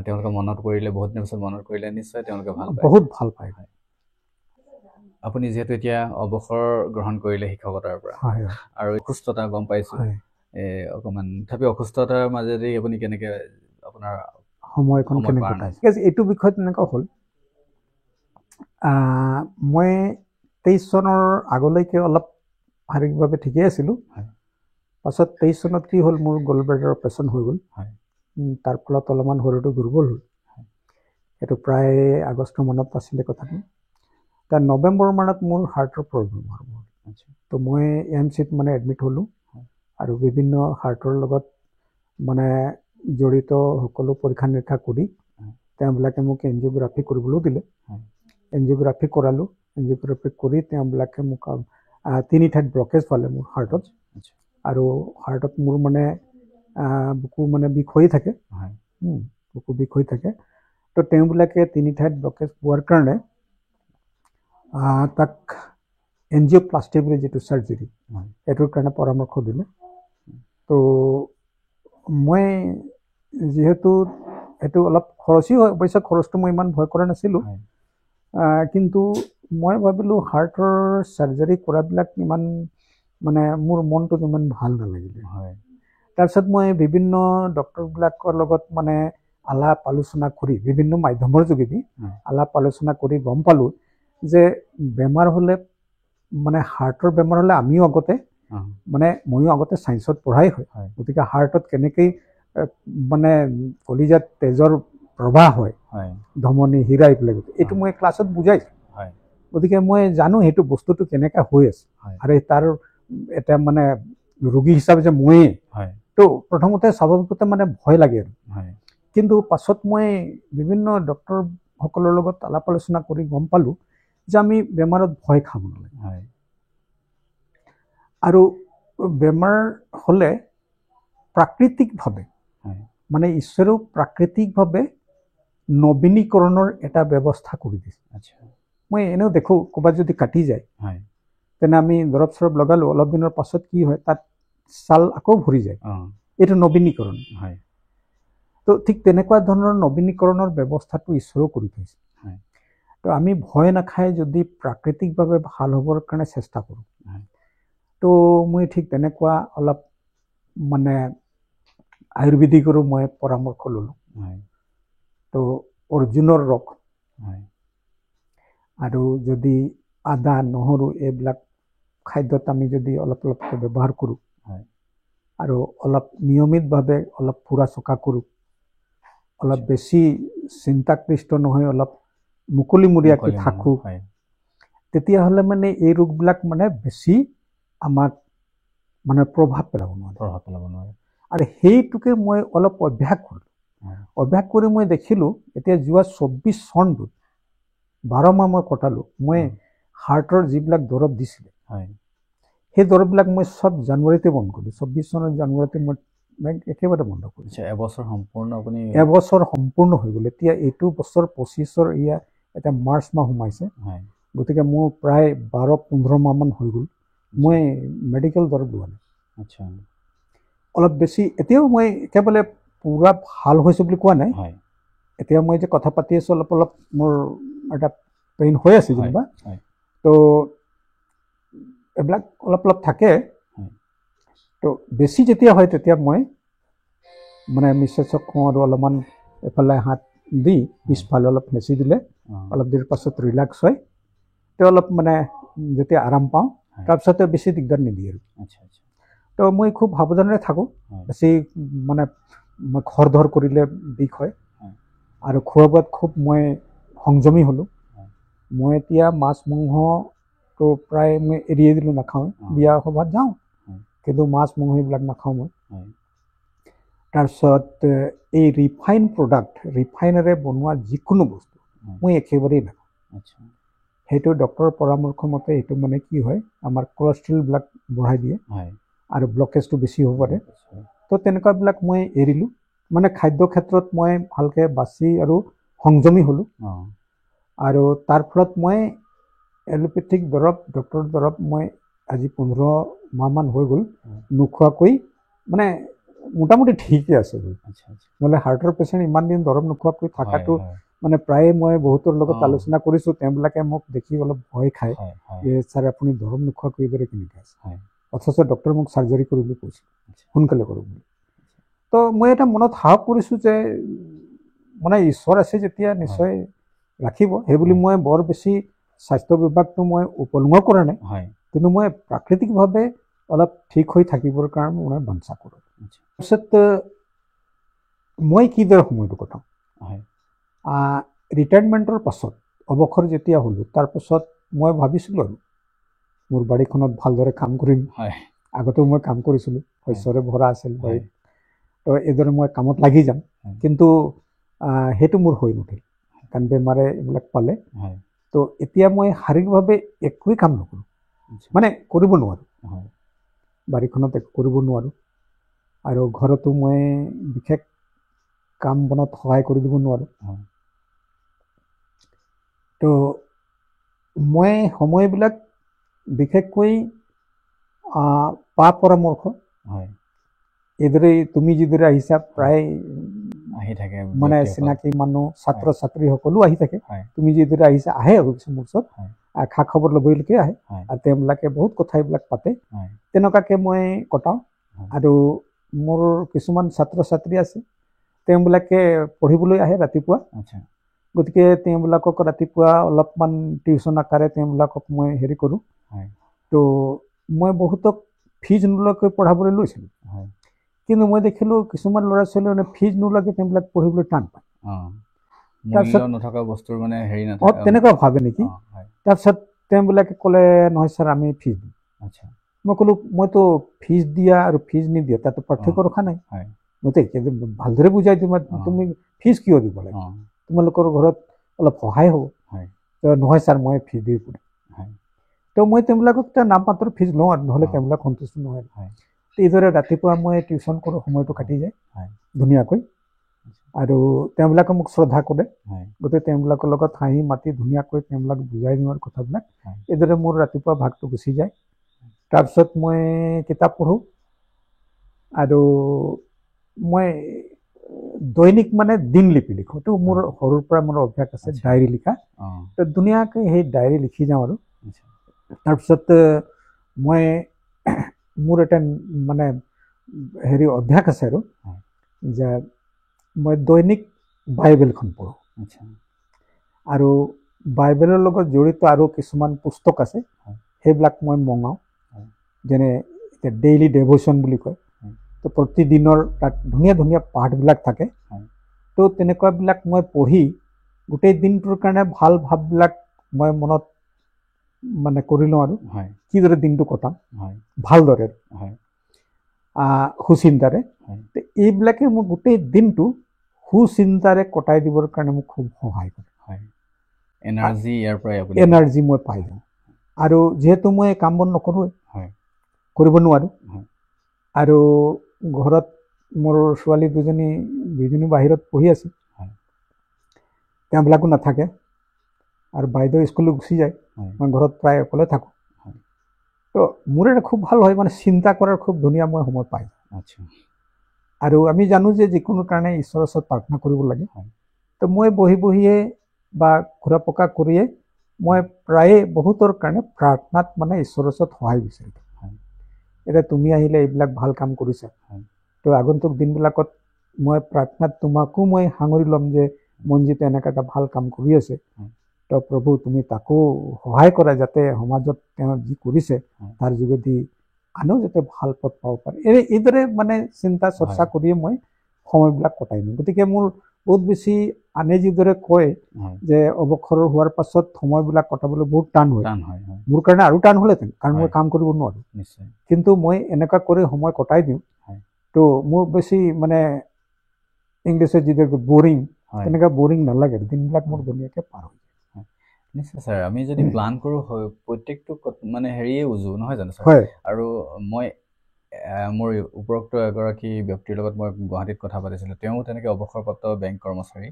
তেওঁলোকে মনত কৰিলে বহুত দিনৰ পিছত মনত কৰিলে নিশ্চয় তেওঁলোকে বহুত ভাল পায় আপুনি যিহেতু এতিয়া অৱসৰ গ্ৰহণ কৰিলে শিক্ষকতাৰ পৰা আৰু অসুস্থতা গম পাইছোঁ অকণমান তথাপি অসুস্থতাৰ মাজেদি আপুনি কেনেকৈ আপোনাৰ সময়খন কেনেকৈ কটাইছে এইটো বিষয়ত তেনেকুৱা হ'ল মই 23 চনৰ আগলৈকে অলপ শাৰীৰিকভাৱে ঠিকেই আছিলোঁ পাছত 23 চনত কি হ'ল মোৰ গলব্লাডাৰ অপাৰেশ্যন হৈ গ'ল তাৰ ফলত অলপমান শৰীৰটো দুৰ্বল হ'ল এইটো প্ৰায় আগষ্ট মানত আছিলে কথাটো তাৰ নৱেম্বৰ মানত মোৰ হাৰ্টৰ প্ৰব্লেম হ'ল আচ্ছা তো মই AMCত মানে এডমিট হ'লোঁ আৰু বিভিন্ন হাৰ্টৰ লগত মানে জড়িত সকলো পৰীক্ষা নিৰীক্ষা কৰি তেওঁবিলাকে মোক এনজিঅ'গ্ৰাফি কৰিবলৈও দিলে। এনজিঅ'গ্ৰাফি কৰালোঁ। এনজিঅ'গ্ৰাফি কৰি তেওঁবিলাকে মোক 3 ঠাইত ব্লকেজ পালে মোৰ হাৰ্টত। আৰু হাৰ্টত মোৰ মানে বুকু মানে বিষ হৈ থাকে, বুকু বিষ হৈ থাকে। তো তেওঁবিলাকে 3 ঠাইত ব্লকেজ পোৱাৰ কাৰণে তাক এনজিঅ'প্লাষ্টি বুলি যিটো চাৰ্জাৰী সেইটোৰ কাৰণে পৰামৰ্শ দিলে। তো মই যিহেতু এইটো অলপ খৰচী হয়, অৱশ্যে খৰচটো মই ইমান ভয় কৰা নাছিলোঁ, কিন্তু মই ভাবিলোঁ হাৰ্টৰ চাৰ্জাৰী কৰাবিলাক ইমান মানে মোৰ মনটোত ইমান ভাল নালাগিলে। তাৰপিছত মই বিভিন্ন ডক্টৰবিলাকৰ লগত মানে আলাপ আলোচনা কৰি বিভিন্ন মাধ্যমৰ যোগেদি আলাপ আলোচনা কৰি গম পালোঁ যে বেমাৰ হ'লে মানে হাৰ্টৰ বেমাৰ হ'লে আমিও আগতে মানে ময়ো আগতে ছায়েন্সত পঢ়াই হয়, গতিকে হাৰ্টত কেনেকৈ মানে কলিজাত তেজৰ প্ৰবাহ হয়, ধমনী হীৰা এইবিলাক এইটো মই ক্লাছত বুজাইছোঁ। গতিকে মই জানো সেইটো বস্তুটো কেনেকৈ হৈ আছে আৰু তাৰ এটা মানে ৰোগী হিচাপে যে ময়ে তো প্ৰথমতে স্বাভাৱিকতে মানে ভয় লাগে আৰু। কিন্তু পাছত মই বিভিন্ন ডক্টৰসকলৰ লগত আলাপ আলোচনা কৰি গম পালোঁ যে আমি বেমাৰত ভয় খাব নালাগে। আৰু বেমাৰ হ'লে প্ৰাকৃতিকভাৱে মানে ঈশ্বৰৰ প্ৰাকৃতিকভাৱে নবীনীকৰণৰ এটা ব্যৱস্থা কৰি দিছে। মই এনেও দেখোঁ ক'ৰবাত যদি কাটি যায় তেনে আমি দৰৱ চৰৱ লগালোঁ, অলপ দিনৰ পাছত কি হয় তাত ছাল আকৌ ভৰি যায়, এইটো নবীনীকৰণ। তো ঠিক তেনেকুৱা ধৰণৰ নবীনীকৰণৰ ব্যৱস্থাটো ঈশ্বৰেও কৰি থৈছে। তো আমি ভয় নাখাই যদি প্ৰাকৃতিকভাৱে ভাল হ'বৰ কাৰণে চেষ্টা কৰোঁ। তো মই ঠিক তেনেকুৱা অলপ মানে আয়ুৰ্বেদিকৰো মই পৰামৰ্শ ল'লোঁ। তো অৰ্জুনৰ ৰস আৰু যদি আদা নহৰু এইবিলাক খাদ্যত আমি যদি অলপ অলপকৈ ব্যৱহাৰ কৰোঁ আৰু অলপ নিয়মিতভাৱে অলপ ফুৰা চকা কৰোঁ, অলপ বেছি চিন্তাকৃষ্ট নহয়, অলপ মুকলিমূৰীয়াকৈ থাকোঁ, তেতিয়াহ'লে মানে এই ৰোগবিলাক মানে বেছি আমাক মানে প্ৰভাৱ পেলাব নোৱাৰে। আৰু সেইটোকে মই অলপ অভ্যাস কৰিলোঁ। অভ্যাস কৰি মই দেখিলোঁ এতিয়া যোৱা 24 চনটোত 12 মাহ মই কটালোঁ। মই হাৰ্টৰ যিবিলাক দৰৱ দিছিলে সেই দৰৱবিলাক মই চব জানুৱাৰীতে বন্ধ কৰিলোঁ। 24 চনৰ জানুৱাৰীতে মই একেবাৰে বন্ধ কৰিছোঁ। এবছৰ সম্পূৰ্ণ হৈ গ'ল। এতিয়া এইটো বছৰ 25ৰ এতিয়া মাৰ্চ মাহ সোমাইছে, গতিকে মোৰ প্ৰায় 12-15 মাহমান হৈ গ'ল মই মেডিকেল দৰৱ লোৱা নাই। অলপ বেছি এতিয়াও মই একেবাৰে পূৰা ভাল হৈছে বুলি কোৱা নাই। এতিয়া মই যে কথা পাতি আছোঁ অলপ অলপ মোৰ এটা পেইন হৈ আছে যেনিবা, তো এইবিলাক অলপ অলপ থাকে। তো বেছি যেতিয়া হয় তেতিয়া মই মানে মিছেছক কওঁ আৰু অলপমান এফালে হাত দি পিছফালে অলপ হেঁচি দিলে অলপ দেৰি পাছত ৰিলেক্স হয়, তো অলপ মানে যেতিয়া আৰাম পাওঁ তাৰপিছতে বেছি দিগদাৰ নিদিয়ে আৰু। তো মই খুব সাৱধানেৰে থাকোঁ, বেছি মানে মই খৰ ধৰ কৰিলে বিষ হয়। আৰু খোৱা বোৱাত খুব মই সংযমী হ'লোঁ। মই এতিয়া মাছ মাংসটো প্ৰায় মই এৰিয়ে দিলোঁ, নাখাওঁ। বিয়া সভাত যাওঁ কিন্তু মাছ মাংস এইবিলাক নাখাওঁ মই। তাৰপিছত এই ৰিফাইন প্ৰডাক্ট, ৰিফাইনেৰে বনোৱা যিকোনো বস্তু মই একেবাৰেই নাখাওঁ। সেইটো ডক্টৰৰ পৰামৰ্শ মতে এইটো মানে কি হয় আমাৰ কলেষ্ট্ৰলবিলাক বঢ়াই দিয়ে আৰু ব্লকেজটো বেছি হ'ব পাৰে। তো তেনেকুৱাবিলাক মই এৰিলোঁ। মানে খাদ্য ক্ষেত্ৰত মই ভালকৈ বাছি আৰু সংযমী হ'লোঁ। আৰু তাৰ ফলত মই এলোপেথিক দৰৱ, ডক্টৰৰ দৰৱ মই আজি 15 মাহমান হৈ গ'ল নোখোৱাকৈ মানে মোটামুটি ঠিকেই আছে। নহ'লে হাৰ্টৰ পেচেণ্ট ইমান দিন দৰৱ নোখোৱাকৈ থকাটো মানে প্ৰায়ে মই বহুতৰ লগত আলোচনা কৰিছোঁ, তেওঁবিলাকে মোক দেখি অলপ ভয় খায় যে ছাৰ আপুনি দৰৱ নোখোৱাকৈ এইদৰে কেনেকৈ আছে, অথচ ডক্টৰে মোক চাৰ্জাৰী কৰিবলৈ কৈছে সোনকালে কৰক বুলি। তো মই এটা মনত সাহস কৰিছোঁ যে মানে ঈশ্বৰ আছে যেতিয়া নিশ্চয় ৰাখিব, সেইবুলি মই বৰ বেছি স্বাস্থ্য বিভাগটো মই উপলুঙা কৰা নাই, কিন্তু মই প্ৰাকৃতিকভাৱে অলপ ঠিক হৈ থাকিবৰ কাৰণে মই বাঞ্ছা কৰোঁ। তাৰপিছত মই কিদৰে সময়টো কটাওঁ, ৰিটায়াৰমেণ্টৰ পাছত অৱসৰ যেতিয়া হ'লোঁ তাৰপাছত মই ভাবিছিলোঁ আৰু মোৰ বাৰীখনত ভালদৰে কাম কৰিম। হয় আগতেও মই কাম কৰিছিলোঁ, শস্যৰে ভৰা আছিল হয় বাৰীত। তো এইদৰে মই কামত লাগি যাম, কিন্তু সেইটো মোৰ হৈ নুঠিল, কাৰণ বেমাৰে এইবিলাক পালে। হয় তো এতিয়া মই শাৰীৰিকভাৱে একোৱেই কাম নকৰোঁ, মানে কৰিব নোৱাৰোঁ, হয় বাৰীখনত একো কৰিব নোৱাৰোঁ। আৰু ঘৰতো মই বিশেষ কাম বনত সহায় কৰি দিব নোৱাৰোঁ। হয় তো মই সময়বিলাক বিশেষকৈ পৰামৰ্শ হয় এইদৰে তুমি যিদৰে আহিছা, প্ৰায় আহি থাকে মানে ব্যক্তিসকল। চিনাকি মানুহ, ছাত্ৰ ছাত্ৰী সকলো আহি থাকে। হয় তুমি যিদৰে আহিছা, আহে আৰু কিছু মোৰ ওচৰত হয় খা খবৰ ল'বলৈকে আহে, হয় আৰু তেওঁলোকে বহুত কথা এইবিলাক পাতে। হয় তেনেকুৱাকৈ মই কটাওঁ। হয়। আৰু মোৰ কিছুমান ছাত্ৰ ছাত্ৰী আছে, তেওঁবিলাকে পঢ়িবলৈ আহে ৰাতিপুৱা। আচ্ছা গতিকে তেওঁবিলাকক ৰাতিপুৱা অলপমান টিউশ্যন আকাৰে তেওঁবিলাকক মই হেৰি কৰোঁ। হয় তো মই বহুতক ফিজ নোলোৱাকৈ পঢ়াবলৈ লৈছিলোঁ, হয় কিন্তু মই দেখিলোঁ কিছুমান ল'ৰা ছোৱালী মানে ফিজ নোলোৱাকৈ তেওঁবিলাক পঢ়িবলৈ টান পায়। মূল্য তাৰপিছত নথকা বস্তুৰ মানে হেৰি নাথাকে। তেনেকুৱা ভাবে নেকি। হয় তাৰপিছত তেওঁবিলাকে ক'লে, নহয় ছাৰ আমি ফিজ দিম। আচ্ছা মই ক'লোঁ, মইতো ফিজ দিয়া আৰু ফিজ নিদিয়া তাতো পাৰ্থক্য ৰখা নাই। হয় মইতো ভালদৰে বুজাই দিম, তুমি ফিজ কিয় দিব লাগে, তোমালোকৰ ঘৰত অলপ সহায় হ'ব। হয় নহয় ছাৰ, মই ফিজ দি পঢ়িম। হয় তো মই তেওঁবিলাকক এটা নাম মাত্ৰ ফিজ লওঁ, আৰু নহ'লে তেওঁবিলাক সন্তুষ্ট নহয়। হয় এইদৰে ৰাতিপুৱা মই টিউশ্যন কৰোঁ, সময়টো কাটি যায় হয় ধুনীয়াকৈ। আৰু তেওঁবিলাকে মোক শ্ৰদ্ধা কৰে, হয় গতিকে তেওঁবিলাকৰ লগত হাঁহি মাতি ধুনীয়াকৈ তেওঁবিলাক বুজাই দিওঁ কথাবিলাক। হয় এইদৰে মোৰ ৰাতিপুৱা ভাগটো গুচি যায়। তাৰপিছত মই কিতাপ পঢ়োঁ, আৰু মই দৈনিক মানে দিনলিপি লিখোঁ। এইটো মোৰ সৰুৰ পৰা মোৰ অভ্যাস আছে, আচ্ছা। ডায়েৰী লিখা। তো ধুনীয়াকৈ সেই ডায়েৰী লিখি যাওঁ। আৰু তাৰপিছত মই মোৰ এটা মানে হেৰি অভ্যাস আছে, আৰু যে মই দৈনিক বাইবেলখন পঢ়োঁ। আচ্ছা আৰু বাইবেলৰ লগত জড়িত আৰু কিছুমান পুস্তক আছে, সেইবিলাক মই মঙাওঁ। যেনে এতিয়া ডেইলি ডেভোশ্যন বুলি কয়, তো প্ৰতিদিনৰ তাত ধুনীয়া ধুনীয়া পাঠবিলাক থাকে। তো তেনেকুৱাবিলাক মই পঢ়ি গোটেই দিনটোৰ কাৰণে ভাল ভাৱবিলাক মই মনত মানে কৰি লওঁ, আৰু কিদৰে দিনটো কটাম ভালদৰে সুচিন্তাৰে। এইবিলাকে মোক গোটেই দিনটো সুচিন্তাৰে কটাই দিবৰ কাৰণে মোক খুব সহায় কৰে। এনাৰ্জি মই পাই যাওঁ। আৰু যিহেতু মই কাম বন নকৰোঁৱে, কৰিব নোৱাৰোঁ, আৰু ঘৰত মোৰ ছোৱালী দুজনী বাহিৰত পঢ়ি আছে, তেওঁবিলাকো নাথাকে, আৰু বাইদেউ স্কুললৈ গুচি যায়, মই ঘৰত প্ৰায় অকলে থাকোঁ। তো মোৰ এটা খুব ভাল হয়, মানে চিন্তা কৰাৰ খুব ধুনীয়া মই সময় পাই যাওঁ। আৰু আমি জানো যে যিকোনো কাৰণে ঈশ্বৰৰ ওচৰত প্ৰাৰ্থনা কৰিব লাগে। তো মই বহিয়ে বা ঘূৰা পকা কৰিয়ে মই প্ৰায়ে বহুতৰ কাৰণে প্ৰাৰ্থনাত মানে ঈশ্বৰৰ ওচৰত সহায় বিচাৰি দিওঁ। এতিয়া তুমি আহিলে এইবিলাক ভাল কাম কৰিছা, তো আগন্তুক দিনবিলাকত মই প্ৰাৰ্থনাত তোমাকো মই সাঙুৰি ল'ম যে মনজিতে এনেকুৱা এটা ভাল কাম কৰি আছে, তো প্ৰভু তুমি তাকো সহায় কৰা, যাতে সমাজত তেওঁ যি কৰিছে তাৰ যোগেদি আনেও যাতে ভাল পথ পাব পাৰে। এইদৰে মানে চিন্তা চৰ্চা কৰিয়ে মই সময়বিলাক কটাই দিওঁ। গতিকে মোৰ বহুত বেছি আনে যিদৰে কয় যে অৱসৰ হোৱাৰ পাছত সময়বিলাক কটাবলৈ বহুত টান হয়, মোৰ কাৰণে আৰু টান হ'লহেঁতেন, কাৰণ মই কাম কৰিব নোৱাৰোঁ। কিন্তু মই এনেকুৱা কৰি সময় কটাই দিওঁ, তো মোৰ বেছি মানে ইংলিছত যিদৰে বৰিং, তেনেকুৱা বৰিং নালাগে, দিনবিলাক মোৰ ধুনীয়াকৈ পাৰ হৈ যায়। নিশ্চয় ছাৰ, আমি যদি প্লান কৰোঁ প্ৰত্যেকটো মানে হেৰিয়ে উজু নহয় জানো ছাৰ। আৰু মই মোৰ উপৰোক্ত এগৰাকী ব্যক্তিৰ লগত মই গুৱাহাটীত কথা পাতিছিলোঁ, তেওঁ তেনেকৈ অৱসৰপ্ৰাপ্ত বেংক কৰ্মচাৰী,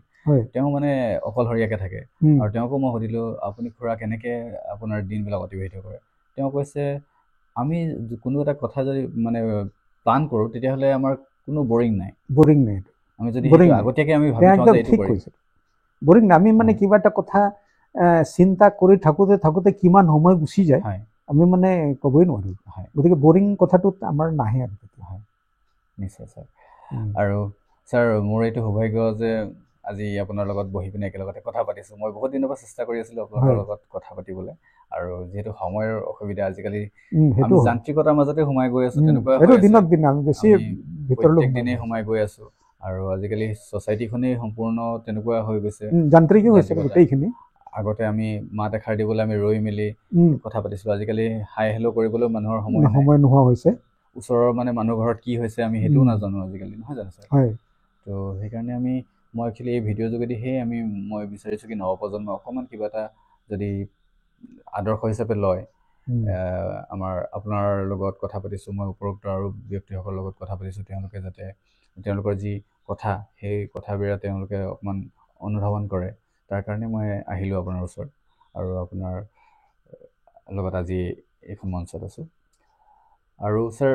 তেওঁ মানে অকলশৰীয়াকৈ থাকে। আৰু তেওঁকো মই সুধিলোঁ, আপুনি খুৰা কেনেকৈ আপোনাৰ দিনবিলাক অতিবাহিত কৰে। তেওঁ কৈছে, আমি কোনো এটা কথা যদি মানে প্লান কৰোঁ, তেতিয়াহ'লে আমাৰ কোনো বৰিং নাই। আমি যদি আগতীয়াকৈ আমি ভাবি থওঁ যে এইটো কৰিম, বৰিং নাই। আমি মানে কিবা এটা কথা চিন্তা কৰি থাকোঁতে কিমান সময় গুচি যায় আমি মানে ক'বই নোৱাৰোঁ। গতিকে বৰিং কথাটোত আমাৰ নাহে আৰু। নিশ্চয় ছাৰ। আৰু ছাৰ, মোৰ এইটো সৌভাগ্য যে আজি আপোনাৰ লগত বহি পিনে একেলগতে কথা পাতিছোঁ। মই বহুত দিনৰ পৰা চেষ্টা কৰি আছিলোঁ আপোনালোকৰ লগত কথা পাতিবলৈ, আৰু যিহেতু সময়ৰ অসুবিধা, আজিকালি আমি যান্ত্ৰিকতাৰ মাজতে সোমাই গৈ আছোঁ, তেনেকুৱা প্ৰত্যেক দিনেই সোমাই গৈ আছোঁ। আৰু আজিকালি ছ'চাইটিখনেই সম্পূৰ্ণ তেনেকুৱা হৈ গৈছে, যান্ত্ৰিকী হৈছে গোটেইখিনি। আগতে আমি মাত এষাৰ দিবলৈ আমি ৰৈ মেলি কথা পাতিছিলোঁ। আজিকালি হাই হেল্ল' কৰিবলৈ মানুহৰ সময় নোহোৱা হৈছে। ওচৰৰ মানে মানুহ ঘৰত কি হৈছে আমি সেইটোও নাজানো আজিকালি, নহয় জানো ছাৰ? হয়। তো সেইকাৰণে মই একচুৱেলি এই ভিডিঅ' যোগেদি মই বিচাৰিছোঁ কি নৱপ্ৰজন্মই অকণমান কিবা এটা যদি আদৰ্শ হিচাপে লয়, আপোনাৰ লগত কথা পাতিছোঁ, মই উপৰোক্ত আৰু ব্যক্তিসকলৰ লগত কথা পাতিছোঁ, তেওঁলোকে যাতে তেওঁলোকৰ যি কথা সেই কথাবোৰে তেওঁলোকে অকণমান অনুধাৱন কৰে, তাৰ কাৰণে মই আহিলোঁ আপোনাৰ ওচৰত আৰু আপোনাৰ লগত আজি এইখন মঞ্চত আছোঁ। আৰু ছাৰ,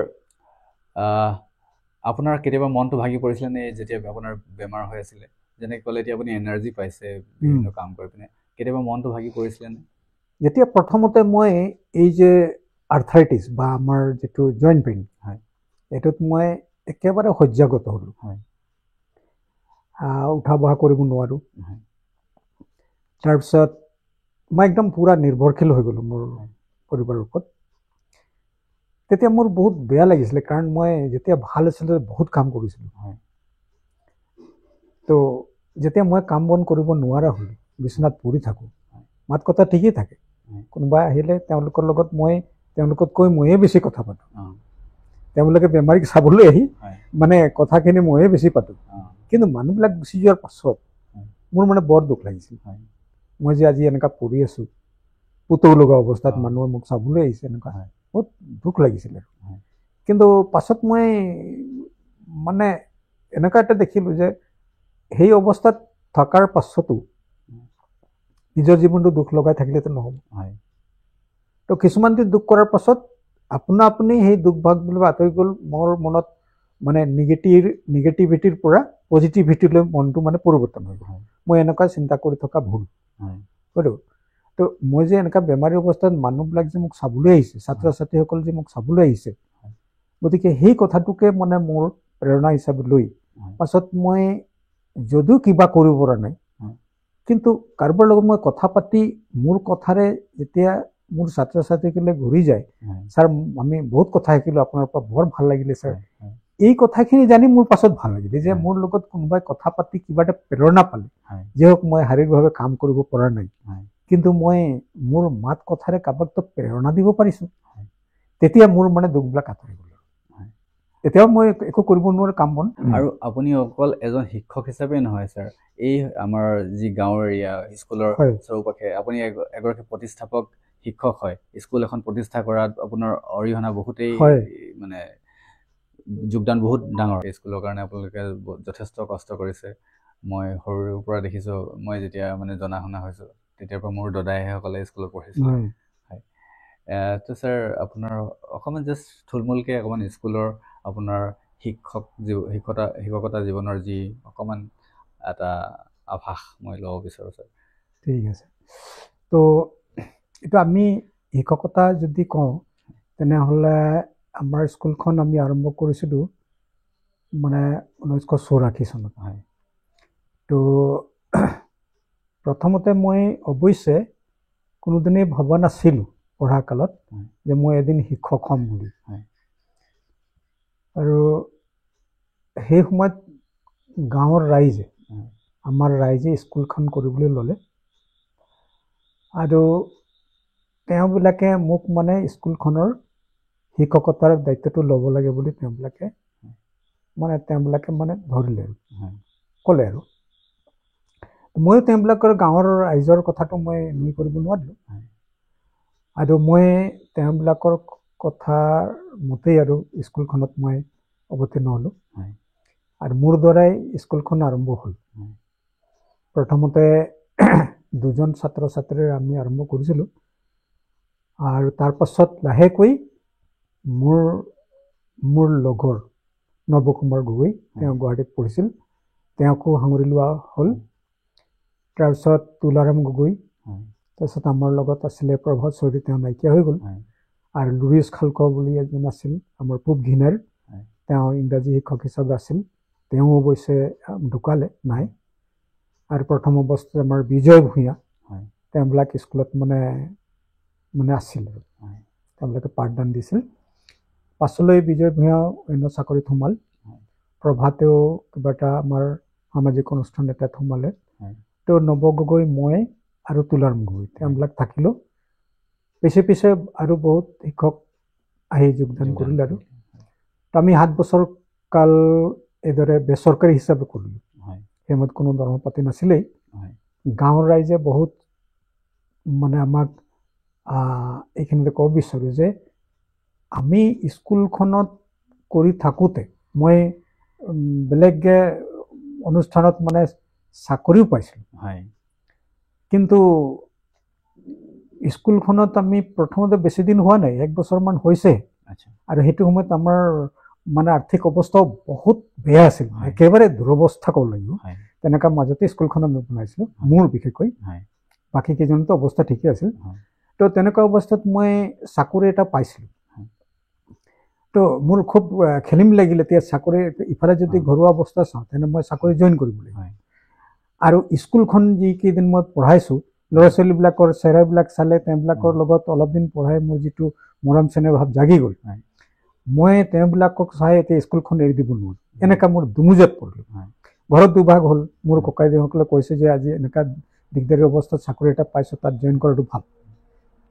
আপোনাৰ কেতিয়াবা মনটো ভাগি পৰিছিলেনে যেতিয়া আপোনাৰ বেমাৰ হৈ আছিলে? যেনেকৈ ক'লে এতিয়া আপুনি এনাৰ্জি পাইছে বিভিন্ন কাম কৰি পিনে, কেতিয়াবা মনটো ভাগি পৰিছিলেনে? যেতিয়া প্ৰথমতে মই এই যে আৰ্থ্ৰাইটিছ বা আমাৰ যিটো জইণ্ট পেইন, হয়, এইটোত মই একেবাৰে সহ্যাগত হ'লোঁ। হয়, উঠা বহা কৰিব নোৱাৰোঁ। তাৰপিছত মই একদম পূৰা নিৰ্ভৰশীল হৈ গ'লোঁ মোৰ পৰিবাৰৰ ওপৰত। তেতিয়া মোৰ বহুত বেয়া লাগিছিলে, কাৰণ মই যেতিয়া ভাল আছিলোঁ বহুত কাম কৰিছিলোঁ। তো যেতিয়া মই কাম বন কৰিব নোৱাৰা হ'লোঁ, বিচনাত পৰি থাকোঁ, মাত কথা ঠিকেই থাকে, কোনোবা আহিলে তেওঁলোকৰ লগত তেওঁলোকতকৈ ময়ে বেছি কথা পাতোঁ। তেওঁলোকে বেমাৰীক চাবলৈ আহি মানে কথাখিনি ময়ে বেছি পাতোঁ। কিন্তু মানুহবিলাক গুচি যোৱাৰ পাছত মোৰ মানে বৰ দুখ লাগিছিল। মই যে আজি এনেকুৱা পৰি আছোঁ, পুতৌ লগা অৱস্থাত মানুহে মোক চাবলৈ আহিছে, এনেকুৱা বহুত দুখ লাগিছিলে। কিন্তু পাছত মই মানে এনেকুৱা এটা দেখিলোঁ যে সেই অৱস্থাত থকাৰ পাছতো নিজৰ জীৱনটো দুখ লগাই থাকিলেতো নহ'ব। তো কিছুমান দিন দুখ কৰাৰ পাছত আপুনি সেই দুখ ভাগ বুলি আঁতৰি গ'ল। মোৰ মনত মানে নিগেটিভিটিৰ পৰা পজিটিভিটিলৈ মনটো মানে পৰিৱৰ্তন হৈ গ'ল। মই এনেকুৱা চিন্তা কৰি থকা ভুল হয়তো। তো মই যে এনেকুৱা বেমাৰী অৱস্থাত মানুহবিলাক যে মোক চাবলৈ আহিছে, ছাত্ৰ ছাত্ৰীসকল যে মোক চাবলৈ আহিছে, গতিকে সেই কথাটোকে মানে মোৰ প্ৰেৰণা হিচাপে লৈ পাছত মই যদিও কিবা কৰিব পৰা নাই, কিন্তু কাৰোবাৰ লগত মই কথা পাতি মোৰ কথাৰে যেতিয়া মোৰ ছাত্ৰ ছাত্ৰীসকলে ঘূৰি যায়, ছাৰ আমি বহুত কথা শিকিলোঁ আপোনাৰ পৰা, বৰ ভাল লাগিলে ছাৰ, এই কথাখিনি জানি মোৰ পাছত ভাল লাগিলে যে মোৰ লগত কোনোবাই কথা পাতি কিবা এটা প্ৰেৰণা পালে। যে হওক মই শাৰীৰিকভাৱে কাম কৰিব পৰা নাই, কিন্তু মই মোৰ মাত কথাৰে কাৰোবাকতো প্ৰেৰণা দিব পাৰিছোঁ। তেতিয়া মোৰ মানে দুখবিলাক আঁতৰি গ'ল। তেতিয়াও মই একো কৰিব নোৱাৰোঁ কাম বন। আৰু আপুনি অকল এজন শিক্ষক হিচাপে নহয় ছাৰ, এই আমাৰ যি গাঁৱৰ এৰিয়া স্কুলৰ চৌপাশে আপুনি এগৰাকী প্ৰতিষ্ঠাপক শিক্ষক হয়। স্কুল এখন প্ৰতিষ্ঠা কৰাত আপোনাৰ অৰিহণা বহুতেই মানে যোগদান বহুত ডাঙৰ। স্কুলৰ কাৰণে আপোনালোকে যথেষ্ট কষ্ট কৰিছে। মই সৰুৰে পৰা দেখিছোঁ, মই যেতিয়া মানে জনা শুনা হৈছোঁ তেতিয়াৰ পৰা মোৰ দাদাইসকলে স্কুলত পঢ়িছিল। তো ছাৰ, আপোনাৰ অকণমান জাষ্ট থুলমূলকৈ অকণমান স্কুলৰ আপোনাৰ শিক্ষকতা জীৱনৰ যি অকণমান এটা আভাস মই ল'ব বিচাৰোঁ ছাৰ। ঠিক আছে। তো এইটো আমি শিক্ষকতা যদি কওঁ, তেনেহ'লে আমাৰ স্কুলখন আমি আৰম্ভ কৰিছিলোঁ মানে 1984 চনত। তো প্ৰথমতে মই অৱশ্যে কোনোদিনেই ভবা নাছিলোঁ পঢ়া কালত যে মই এদিন শিক্ষক হ'ম বুলি। আৰু সেই সময়ত গাঁৱৰ আমাৰ ৰাইজে স্কুলখন কৰিবলৈ ল'লে, আৰু তেওঁবিলাকে মোক মানে স্কুলখনৰ শিক্ষকতাৰ দায়িত্বটো ল'ব লাগে বুলি তেওঁবিলাকে মানে ধৰিলে আৰু ক'লে। আৰু ময়ো তেওঁবিলাকৰ গাঁৱৰ ৰাইজৰ কথাটো মই নুই কৰিব নোৱাৰিলোঁ, আৰু মই তেওঁবিলাকৰ কথাৰ মতেই আৰু স্কুলখনত মই অৱতীৰ্ণ হ'লোঁ। আৰু মোৰ দ্বাৰাই স্কুলখন আৰম্ভ হ'ল। প্ৰথমতে 2জন ছাত্ৰ ছাত্ৰীৰে আমি আৰম্ভ কৰিছিলোঁ, আৰু তাৰ পাছত লাহেকৈ মোৰ লগৰ নৱকুমাৰ গগৈ, তেওঁ গুৱাহাটীত পঢ়িছিল, তেওঁকো সাঙুৰি লোৱা হ'ল। তাৰপিছত তুলাৰাম গগৈ, তাৰপিছত আমাৰ লগত আছিলে প্ৰভাত চৌধুৰী, তেওঁ নাইকিয়া হৈ গ'ল। আৰু লুৰিছ খালক বুলি এজন আছিল আমাৰ পূব ঘিনাৰ, তেওঁ ইংৰাজী শিক্ষক হিচাপে আছিল, তেওঁ অৱশ্যে ঢুকালে, নাই। আৰু প্ৰথম অৱস্থাত আমাৰ বিজয় ভূঞা, তেওঁবিলাক স্কুলত মানে আছিল, তেওঁলোকে পাঠদান দিছিল। পাছলৈ বিজয় ভূঞা অন্য চাকৰিত সোমাল, প্ৰভাতেও কিবা এটা আমাৰ সামাজিক অনুষ্ঠান এটাত সোমালে। তো নৱ গগৈ, মই আৰু তুলাৰাম গগৈ তেওঁবিলাক থাকিলোঁ পিছে পিছে আৰু বহুত শিক্ষক আহি যোগদান কৰিলে আৰু আমি 7 বছৰ কাল এইদৰে বেচৰকাৰী হিচাপে কৰিলোঁ সেই সময়ত কোনো দৰমহা পাতি নাছিলেই গাঁৱৰ ৰাইজে বহুত মানে আমাক এইখিনিতে ক'ব বিচাৰোঁ যে আমি স্কুলখনত কৰি থাকোঁতে মই বেলেগ অনুষ্ঠানত মানে চাকৰিও পাইছিলোঁ কিন্তু স্কুলখনত আমি প্ৰথমতে বেছি দিন হোৱা নাই 1 বছৰমান হৈছে আৰু সেইটো সময়ত আমাৰ মানে আৰ্থিক অৱস্থাও বহুত বেয়া আছিল একেবাৰে দুৰৱস্থা ক'ব লাগিব তেনেকুৱা মাজতে স্কুলখন আমি বনাইছিলোঁ মোৰ বিশেষকৈ বাকী কেইজনতো অৱস্থা ঠিকেই আছিল তো তেনেকুৱা অৱস্থাত মই চাকৰি এটা পাইছিলোঁ তো মোৰ খুব খেলিম লাগিল এতিয়া চাকৰি ইফালে যদি ঘৰুৱা অৱস্থা চাওঁ তেনে মই চাকৰি জইন কৰিব লাগিব আৰু স্কুলখন যিকেইদিন মই পঢ়াইছোঁ ল'ৰা ছোৱালীবিলাকৰ চেহেৰাবিলাক চালে তেওঁবিলাকৰ লগত অলপ দিন পঢ়াই মোৰ যিটো মৰম চেনেহ ভাৱ জাগি গ'ল মই তেওঁবিলাকক চাই এতিয়া স্কুলখন এৰি দিব নোৱাৰোঁ এনেকুৱা মোৰ দুমুজত পৰিলোঁ ঘৰত দুভাগ হ'ল মোৰ ককাইদেউসকলে কৈছে যে আজি এনেকুৱা দিগদাৰী অৱস্থাত চাকৰি এটা পাইছোঁ তাত জইন কৰাটো ভাল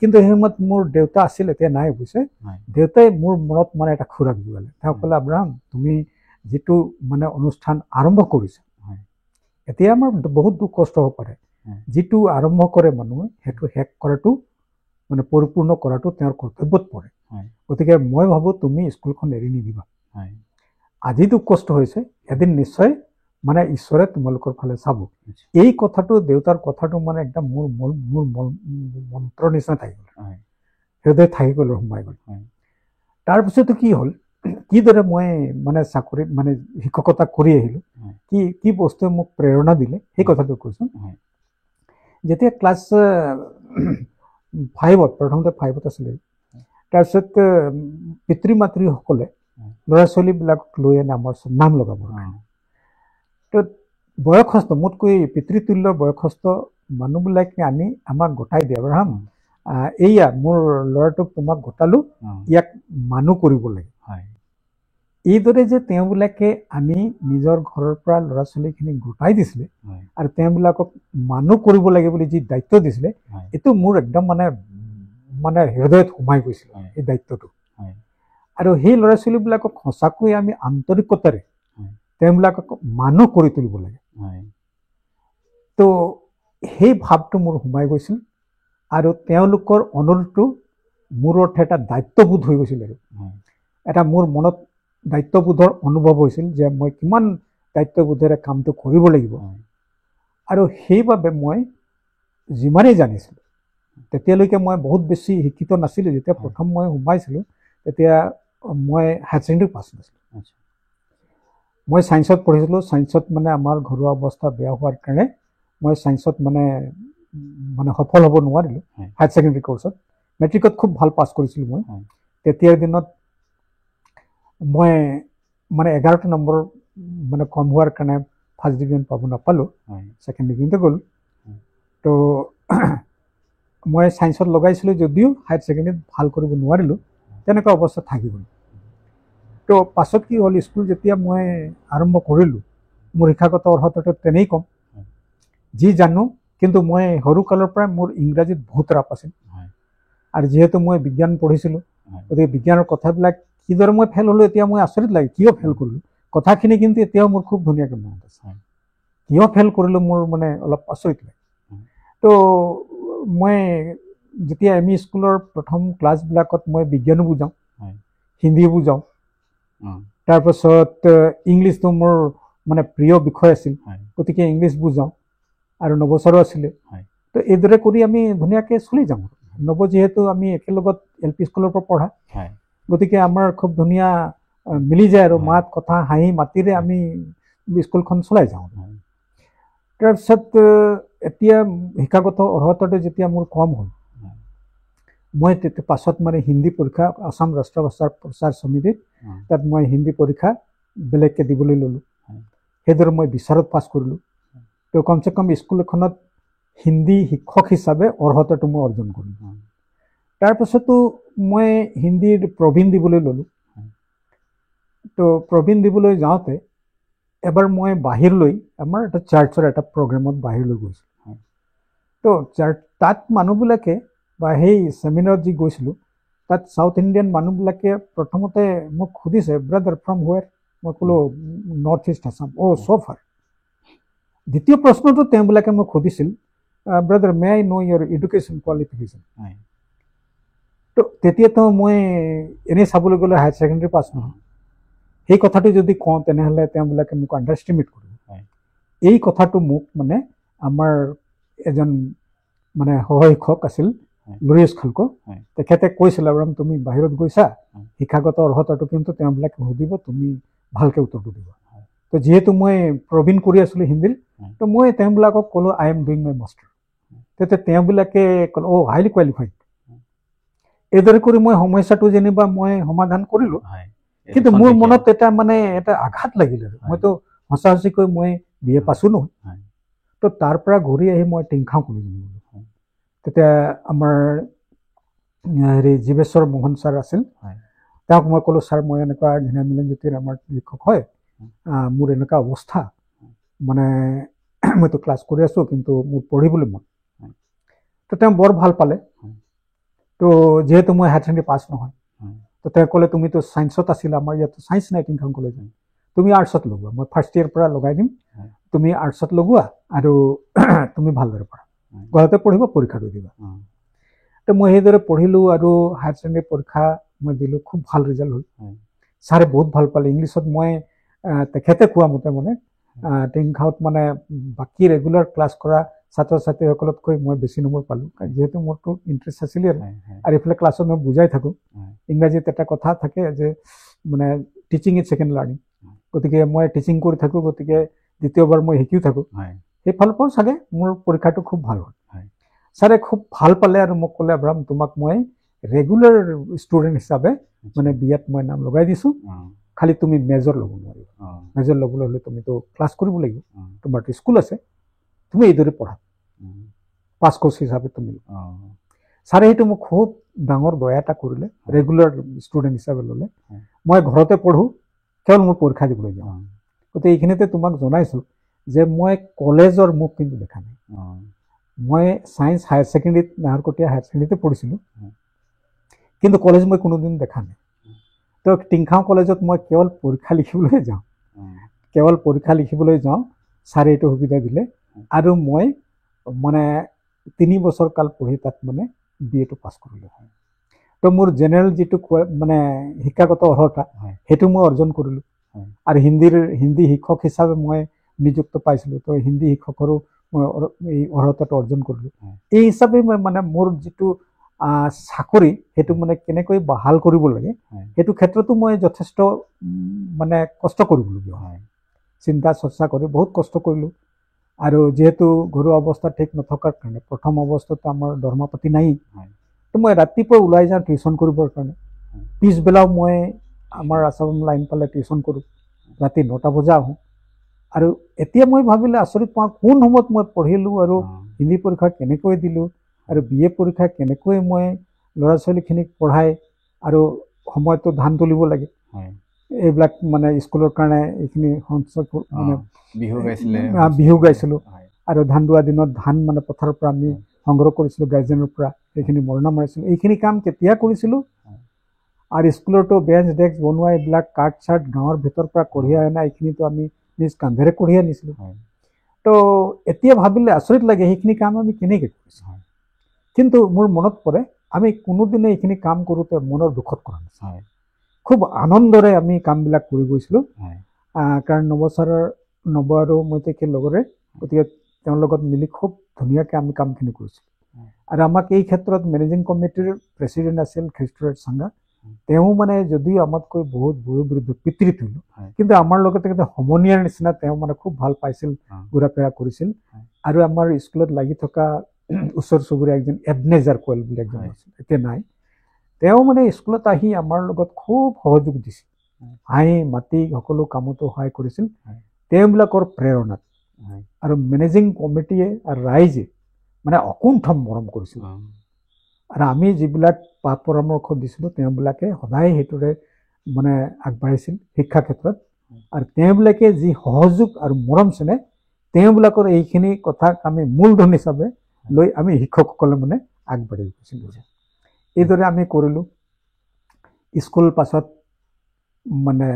কিন্তু সেই সময়ত মোৰ দেউতা আছিল এতিয়া নাই অৱশ্যে দেউতাই মোৰ মনত মানে এটা খোৰাক যোগালে তেওঁ ক'লে আব্ৰাহাম তুমি যিটো মানে অনুষ্ঠান আৰম্ভ কৰিছা এতিয়া আমাৰ বহুত দুখ কষ্ট হ'ব পাৰে যিটো আৰম্ভ কৰে মানুহে সেইটো শেষ কৰাটো মানে পৰিপূৰ্ণ কৰাটো তেওঁৰ কৰ্তব্যত পৰে গতিকে মই ভাবোঁ তুমি স্কুলখন এৰি নিদিবা আজি দুখ কষ্ট হৈছে এদিন নিশ্চয় মানে ঈশ্বৰে তোমালোকৰ ফালে চাব এই কথাটো দেউতাৰ কথাটো মানে একদম মোৰ মন্ত্ৰ নিচিনা থাকি গ'ল হৃদয় থাকি গ'ল সোমাই গ'ল তাৰপিছতো কি হ'ল কিদৰে মই মানে চাকৰি মানে শিক্ষকতা কৰি আহিলোঁ কি বস্তুৱে মোক প্ৰেৰণা দিলে সেই কথাটো কৈছোঁ যেতিয়া ক্লাছ 5ত প্ৰথমতে 5ত আছিলে তাৰপিছত পিতৃ মাতৃসকলে ল'ৰা ছোৱালীবিলাকক লৈ আনে আমাৰ নাম লগাবৰ কাৰণে তো বয়সস্থ মোতকৈ পিতৃতুল্য বয়সস্থ মানুহবিলাকে আনি আমাক গোটাই দিয়ে আব্ৰাহাম এইয়া মোৰ ল'ৰাটোক তোমাক গোটালোঁ ইয়াক মানুহ কৰিব লাগে এইদৰে যে তেওঁবিলাকে আনি নিজৰ ঘৰৰ পৰা ল'ৰা ছোৱালীখিনিক গোটাই দিছিলে আৰু তেওঁবিলাকক মানুহ কৰিব লাগে বুলি যি দায়িত্ব দিছিলে এইটো মোৰ একদম মানে হৃদয়ত সোমাই গৈছিল এই দায়িত্বটো আৰু সেই ল'ৰা ছোৱালীবিলাকক সঁচাকৈ আমি আন্তৰিকতাৰে তেওঁবিলাকক মানুহ কৰি তুলিব লাগে তো সেই ভাৱটো মোৰ সোমাই গৈছিল আৰু তেওঁলোকৰ অনুৰোধটো মোৰ অৰ্থে এটা দায়িত্ববোধ হৈ গৈছিল আৰু এটা মোৰ মনত দায়িত্ববোধৰ অনুভৱ হৈছিল যে মই কিমান দায়িত্ববোধেৰে কামটো কৰিব লাগিব আৰু সেইবাবে মই যিমানেই জানিছিলোঁ তেতিয়ালৈকে মই বহুত বেছি শিক্ষিত নাছিলোঁ যেতিয়া প্ৰথম মই সোমাইছিলোঁ তেতিয়া মই হায়াৰ ছেকেণ্ডেৰী পাছ নাছিলোঁ মই ছায়েন্সত পঢ়িছিলোঁ ছায়েন্সত মানে আমাৰ ঘৰুৱা অৱস্থা বেয়া হোৱাৰ কাৰণে মই ছায়েন্সত মানে সফল হ'ব নোৱাৰিলোঁ হায়াৰ ছেকেণ্ডেৰী কোৰ্চত মেট্ৰিকত খুব ভাল পাছ কৰিছিলোঁ মই তেতিয়াৰ দিনত মই মানে 11টা নম্বৰ মানে কম হোৱাৰ কাৰণে ফাৰ্ষ্ট ডিভিজন পাব নাপালোঁ ছেকেণ্ড ডিভিজনতে গ'ল তো মই ছায়েন্সত লগাইছিলোঁ যদিও হায়াৰ ছেকেণ্ডেৰীত ভাল কৰিব নোৱাৰিলোঁ তেনেকুৱা অৱস্থা থাকি গ'ল তো পাছত কি হ'ল স্কুল যেতিয়া মই আৰম্ভ কৰিলোঁ মোৰ শিক্ষাগত অৰ্হতাটো তেনেই কম যি জানো কিন্তু মই সৰুকালৰ পৰাই মোৰ ইংৰাজীত বহুত ৰাপ আছিল আৰু যিহেতু মই বিজ্ঞান পঢ়িছিলোঁ গতিকে বিজ্ঞানৰ কথাবিলাক কিদৰে মই ফেল হ'লোঁ এতিয়া মই আচৰিত লাগে কিয় ফেল কৰিলোঁ কথাখিনি কিন্তু এতিয়াও মোৰ খুব ধুনীয়াকৈ মনত আছে কিয় ফেল কৰিলোঁ মোৰ মানে অলপ আচৰিত লাগে তো মই যেতিয়া এম ই স্কুলৰ প্ৰথম ক্লাছবিলাকত মই বিজ্ঞানো বুজাওঁ হিন্দীও বুজাওঁ তাৰপাছত ইংলিছটো মোৰ মানে প্ৰিয় বিষয় আছিল গতিকে ইংলিছ বুজাওঁ আৰু নৱছৰো আছিলে তো এইদৰে কৰি আমি ধুনীয়াকৈ চলি যাওঁ নৱ যিহেতু আমি একেলগত LP স্কুলৰ পৰা পঢ়া গতিকে আমাৰ খুব ধুনীয়া মিলি যায় আৰু মাত কথা হাঁহি মাতিৰে আমি স্কুলখন চলাই যাওঁ তাৰপিছত এতিয়া শিক্ষাগত অৰ্হতাটো যেতিয়া মোৰ কম হ'ল মই তেতিয়া পাছত মানে হিন্দী পৰীক্ষা আসাম ৰাষ্ট্ৰীয় ভাষাৰ প্ৰচাৰ সমিতিত তাত মই হিন্দী পৰীক্ষা বেলেগকৈ দিবলৈ ল'লোঁ সেইদৰে মই বিচাৰত পাছ কৰিলোঁ তো কমচে কম স্কুল এখনত হিন্দী শিক্ষক হিচাপে অৰ্হতাটো মই অৰ্জন কৰিলোঁ তাৰপাছতো মই হিন্দীৰ প্ৰবীণ দিবলৈ ল'লোঁ তো প্ৰবীণ দিবলৈ যাওঁতে এবাৰ মই বাহিৰলৈ আমাৰ এটা চাৰ্চৰ এটা প্ৰগ্ৰেমত বাহিৰলৈ গৈছিলোঁ তো তাত মানুহবিলাকে বা সেই ছেমিনাৰত যি গৈছিলোঁ তাত সাউথ ইণ্ডিয়ান মানুহবিলাকে প্ৰথমতে মোক সুধিছে ব্ৰাদাৰ ফ্ৰম হুৱেৰ মই ক'লোঁ north east Assam so' far দ্বিতীয় প্ৰশ্নটো তেওঁবিলাকে মোক সুধিছিল brother may I know' your education qualification তো তেতিয়াতো মই এনেই চাবলৈ গ'লে হায়াৰ ছেকেণ্ডেৰী পাছ নহয় সেই কথাটো যদি কওঁ তেনেহ'লে তেওঁবিলাকে মোক আণ্ডাৰ এষ্টিমেট কৰিব এই কথাটো মোক মানে আমাৰ এজন মানে সহশিক্ষক আছিল লুৰিছ খালকো তেখেতে কৈছিল আব্ৰাহাম তুমি বাহিৰত গৈছা শিক্ষাগত অৰ্হতাটো কিন্তু তেওঁবিলাকে সুধিব তুমি ভালকৈ উত্তৰটো দিবা তো যিহেতু মই প্ৰবীণ কৰি আছিলোঁ হিন্দীৰ তো মই তেওঁবিলাকক ক'লোঁ I am doing my master তেতিয়া তেওঁবিলাকে ক'লে হাইলি কোৱালিফাইড এইদৰে কৰি মই সমস্যাটো যেনিবা মই সমাধান কৰিলোঁ কিন্তু মোৰ মনত এটা মানে এটা আঘাত লাগিল আৰু মইতো সঁচা সঁচিকৈ মই BA পাছো নহয় তো তাৰ পৰা ঘূৰি আহি মই টিংখাও কলেজলৈ গ'লোঁ তেতিয়া আমাৰ হেৰি জীৱেশ্বৰ মোহন ছাৰ আছিল তেওঁক মই ক'লোঁ ছাৰ মই এনেকুৱা ঘৃণা মিলনজ্যোতিৰ আমাৰ শিক্ষক হয় মোৰ এনেকুৱা অৱস্থা মানে মইতো ক্লাছ কৰি আছোঁ কিন্তু মোৰ পঢ়িবলৈ মন তো তেওঁ বৰ ভাল পালে তো যিহেতু মই হায়াৰ ছেকেণ্ডেৰী পাছ নহয় তো তেওঁ ক'লে তুমিতো ছায়েন্সত আছিলা আমাৰ ইয়াতো ছায়েন্স নাই টিংখাং কলেজত তুমি আৰ্টছত লগোৱা মই ফাৰ্ষ্ট ইয়েৰ পৰা লগাই দিম তুমি আৰ্টছত লগোৱা আৰু তুমি ভালদৰে পঢ়া ঘৰতে পঢ়িবা পৰীক্ষাটো দিবা তো মই সেইদৰে পঢ়িলোঁ আৰু হায়াৰ ছেকেণ্ডেৰী পৰীক্ষা মই দিলোঁ খুব ভাল ৰিজাল্ট হ'ল ছাৰে বহুত ভাল পালে ইংলিছত মই তেখেতে কোৱা মতে মানে টিংখাওত মানে বাকী ৰেগুলাৰ ক্লাছ কৰা ছাত্ৰ ছাত্ৰীসকলতকৈ মই বেছি নম্বৰ পালোঁ যিহেতু মোৰতো ইণ্টাৰেষ্ট আছিলে আৰু এইফালে ক্লাছত মই বুজাই থাকোঁ ইংৰাজীত এটা কথা থাকে যে মানে টিচিং ইজ ছেকেণ্ড লাৰ্ণিং গতিকে মই টিচিং কৰি থাকোঁ গতিকে দ্বিতীয়বাৰ মই শিকিও থাকোঁ সেইফালৰ পৰাও চাগে মোৰ পৰীক্ষাটো খুব ভাল হ'ল ছাৰে খুব ভাল পালে আৰু মোক ক'লে আব্ৰাহাম তোমাক মই ৰেগুলাৰ ষ্টুডেণ্ট হিচাপে মানে BAত মই নাম লগাই দিছোঁ খালি তুমি মেজৰ ল'ব নোৱাৰিবা মেজৰ ল'বলৈ হ'লে তুমিতো ক্লাছ কৰিব লাগিব তোমাৰতো স্কুল আছে তুমি এইদৰে পঢ়া পাছ কোৰ্চ হিচাপে তুমি ছাৰে সেইটো মোক খুব ডাঙৰ দয়া এটা কৰিলে ৰেগুলাৰ ষ্টুডেণ্ট হিচাপে ল'লে মই ঘৰতে পঢ়োঁ কেৱল মই পৰীক্ষা দিবলৈ যাওঁ গতিকে এইখিনিতে তোমাক জনাইছোঁ যে মই কলেজৰ মুখ কিন্তু দেখা নাই মই ছায়েন্স হায়াৰ ছেকেণ্ডেৰীত নাহৰকটীয়া হায়াৰ ছেকেণ্ডেৰীতে পঢ়িছিলোঁ কিন্তু কলেজ মই কোনোদিন দেখা নাই তো টিংখাও কলেজত মই কেৱল পৰীক্ষা লিখিবলৈ যাওঁ ছাৰে এইটো সুবিধা দিলে আৰু মই মানে 3 বছৰ কাল পঢ়ি তাত মানে BAটো পাছ কৰিলোঁ তো মোৰ জেনেৰেল যিটো মানে শিক্ষাগত অৰ্হতা সেইটো মই অৰ্জন কৰিলোঁ আৰু হিন্দী শিক্ষক হিচাপে মই নিযুক্ত পাইছিলোঁ তো হিন্দী শিক্ষকৰো মই এই অৰ্হতাটো অৰ্জন কৰিলোঁ এই হিচাপে মই মানে মোৰ যিটো চাকৰি সেইটো মানে কেনেকৈ বাহাল কৰিব লাগে সেইটো ক্ষেত্ৰতো মই যথেষ্ট মানে কষ্ট কৰিবলগীয়া হয় চিন্তা চৰ্চা কৰি বহুত কষ্ট কৰিলোঁ আৰু যেহেতু ঘৰুৱা অৱস্থা ঠিক নথকাৰ কাৰণে প্ৰথম অৱস্থাত আমাৰ দৰমহা পাতি নাই তো মই ৰাতিপুৱা ওলাই যাওঁ টিউশ্যন কৰিবৰ কাৰণে পিছবেলাও মই আমাৰ আছাম লাইন পালে টিউশ্যন কৰোঁ ৰাতি 9টা বজা আহোঁ আৰু এতিয়া মই ভাবিলে আচৰিত পাওঁ কোন সময়ত মই পঢ়িলোঁ আৰু হিন্দী পৰীক্ষা কেনেকৈ দিলোঁ আৰু BA পৰীক্ষা কেনেকৈ মই ল'ৰা ছোৱালীখিনিক পঢ়াই আৰু সময়তো ধান তুলিব লাগে এইবিলাক মানে স্কুলৰ কাৰণে এইখিনি মানে বিহু গাইছিলোঁ আৰু ধান দোৱা দিনত ধান মানে পথাৰৰ পৰা আমি সংগ্ৰহ কৰিছিলোঁ গাৰ্জেনৰ পৰা সেইখিনি মৰণা মাৰিছিলোঁ এইখিনি কাম কেতিয়া কৰিছিলোঁ আৰু স্কুলৰতো বেঞ্চ ডেস্ক বনোৱা এইবিলাক কাৰ্ড চাৰ্ট গাঁৱৰ ভিতৰৰ পৰা কঢ়িয়াই অনা এইখিনিতো আমি নিজ কান্ধেৰে কঢ়িয়াই আনিছিলোঁ তো এতিয়া ভাবিলে আচৰিত লাগে সেইখিনি কাম আমি কেনেকৈ কৰিছোঁ কিন্তু মোৰ মনত পৰে আমি কোনোদিনে এইখিনি কাম কৰোঁতে মনৰ দুখত কৰা নাছিলোঁ খুব আনন্দৰে আমি কামবিলাক কৰি গৈছিলোঁ কাৰণ নৱ আৰু মই তেখেতৰ লগৰে গতিকে তেওঁৰ লগত মিলি খুব ধুনীয়াকৈ আমি কামখিনি কৰিছিলোঁ আৰু আমাক এই ক্ষেত্ৰত মেনেজিং কমিটিৰ প্ৰেচিডেণ্ট আছিল খ্ৰীষ্টৰাজ চাংগা তেওঁ মানে যদিও আমাতকৈ বহুত বয়োবৃদ্ধ পিতৃতুল্য কিন্তু আমাৰ লগতে সমনীয়াৰ নিচিনা তেওঁ মানে খুব ভাল পাইছিল ঘূৰা ফেৰা কৰিছিল আৰু আমাৰ স্কুলত লাগি থকা ওচৰ চুবুৰীয়া একজন এবনেজাৰ কোৱেল বুলি একজন আছিল এতিয়া নাই তেওঁ মানে স্কুলত আহি আমাৰ লগত খুব সহযোগ দিছিল হাঁহি মাতি সকলো কামতো সহায় কৰিছিল তেওঁবিলাকৰ প্ৰেৰণাত আৰু মেনেজিং কমিটিয়ে আৰু ৰাইজে মানে অকুণ্ঠ মৰম কৰিছিল আৰু আমি যিবিলাক পৰামৰ্শ দিছিলোঁ তেওঁবিলাকে সদায় সেইটোৰে মানে আগবাঢ়িছিল শিক্ষা ক্ষেত্ৰত আৰু তেওঁবিলাকে যি সহযোগ আৰু মৰম চেনেহ তেওঁবিলাকৰ এইখিনি কথাক আমি মূলধন হিচাপে লৈ আমি শিক্ষকসকলে মানে আগবাঢ়ি গৈছিলোঁ। এইদৰে আমি কৰিলোঁ। স্কুল পাছত মানে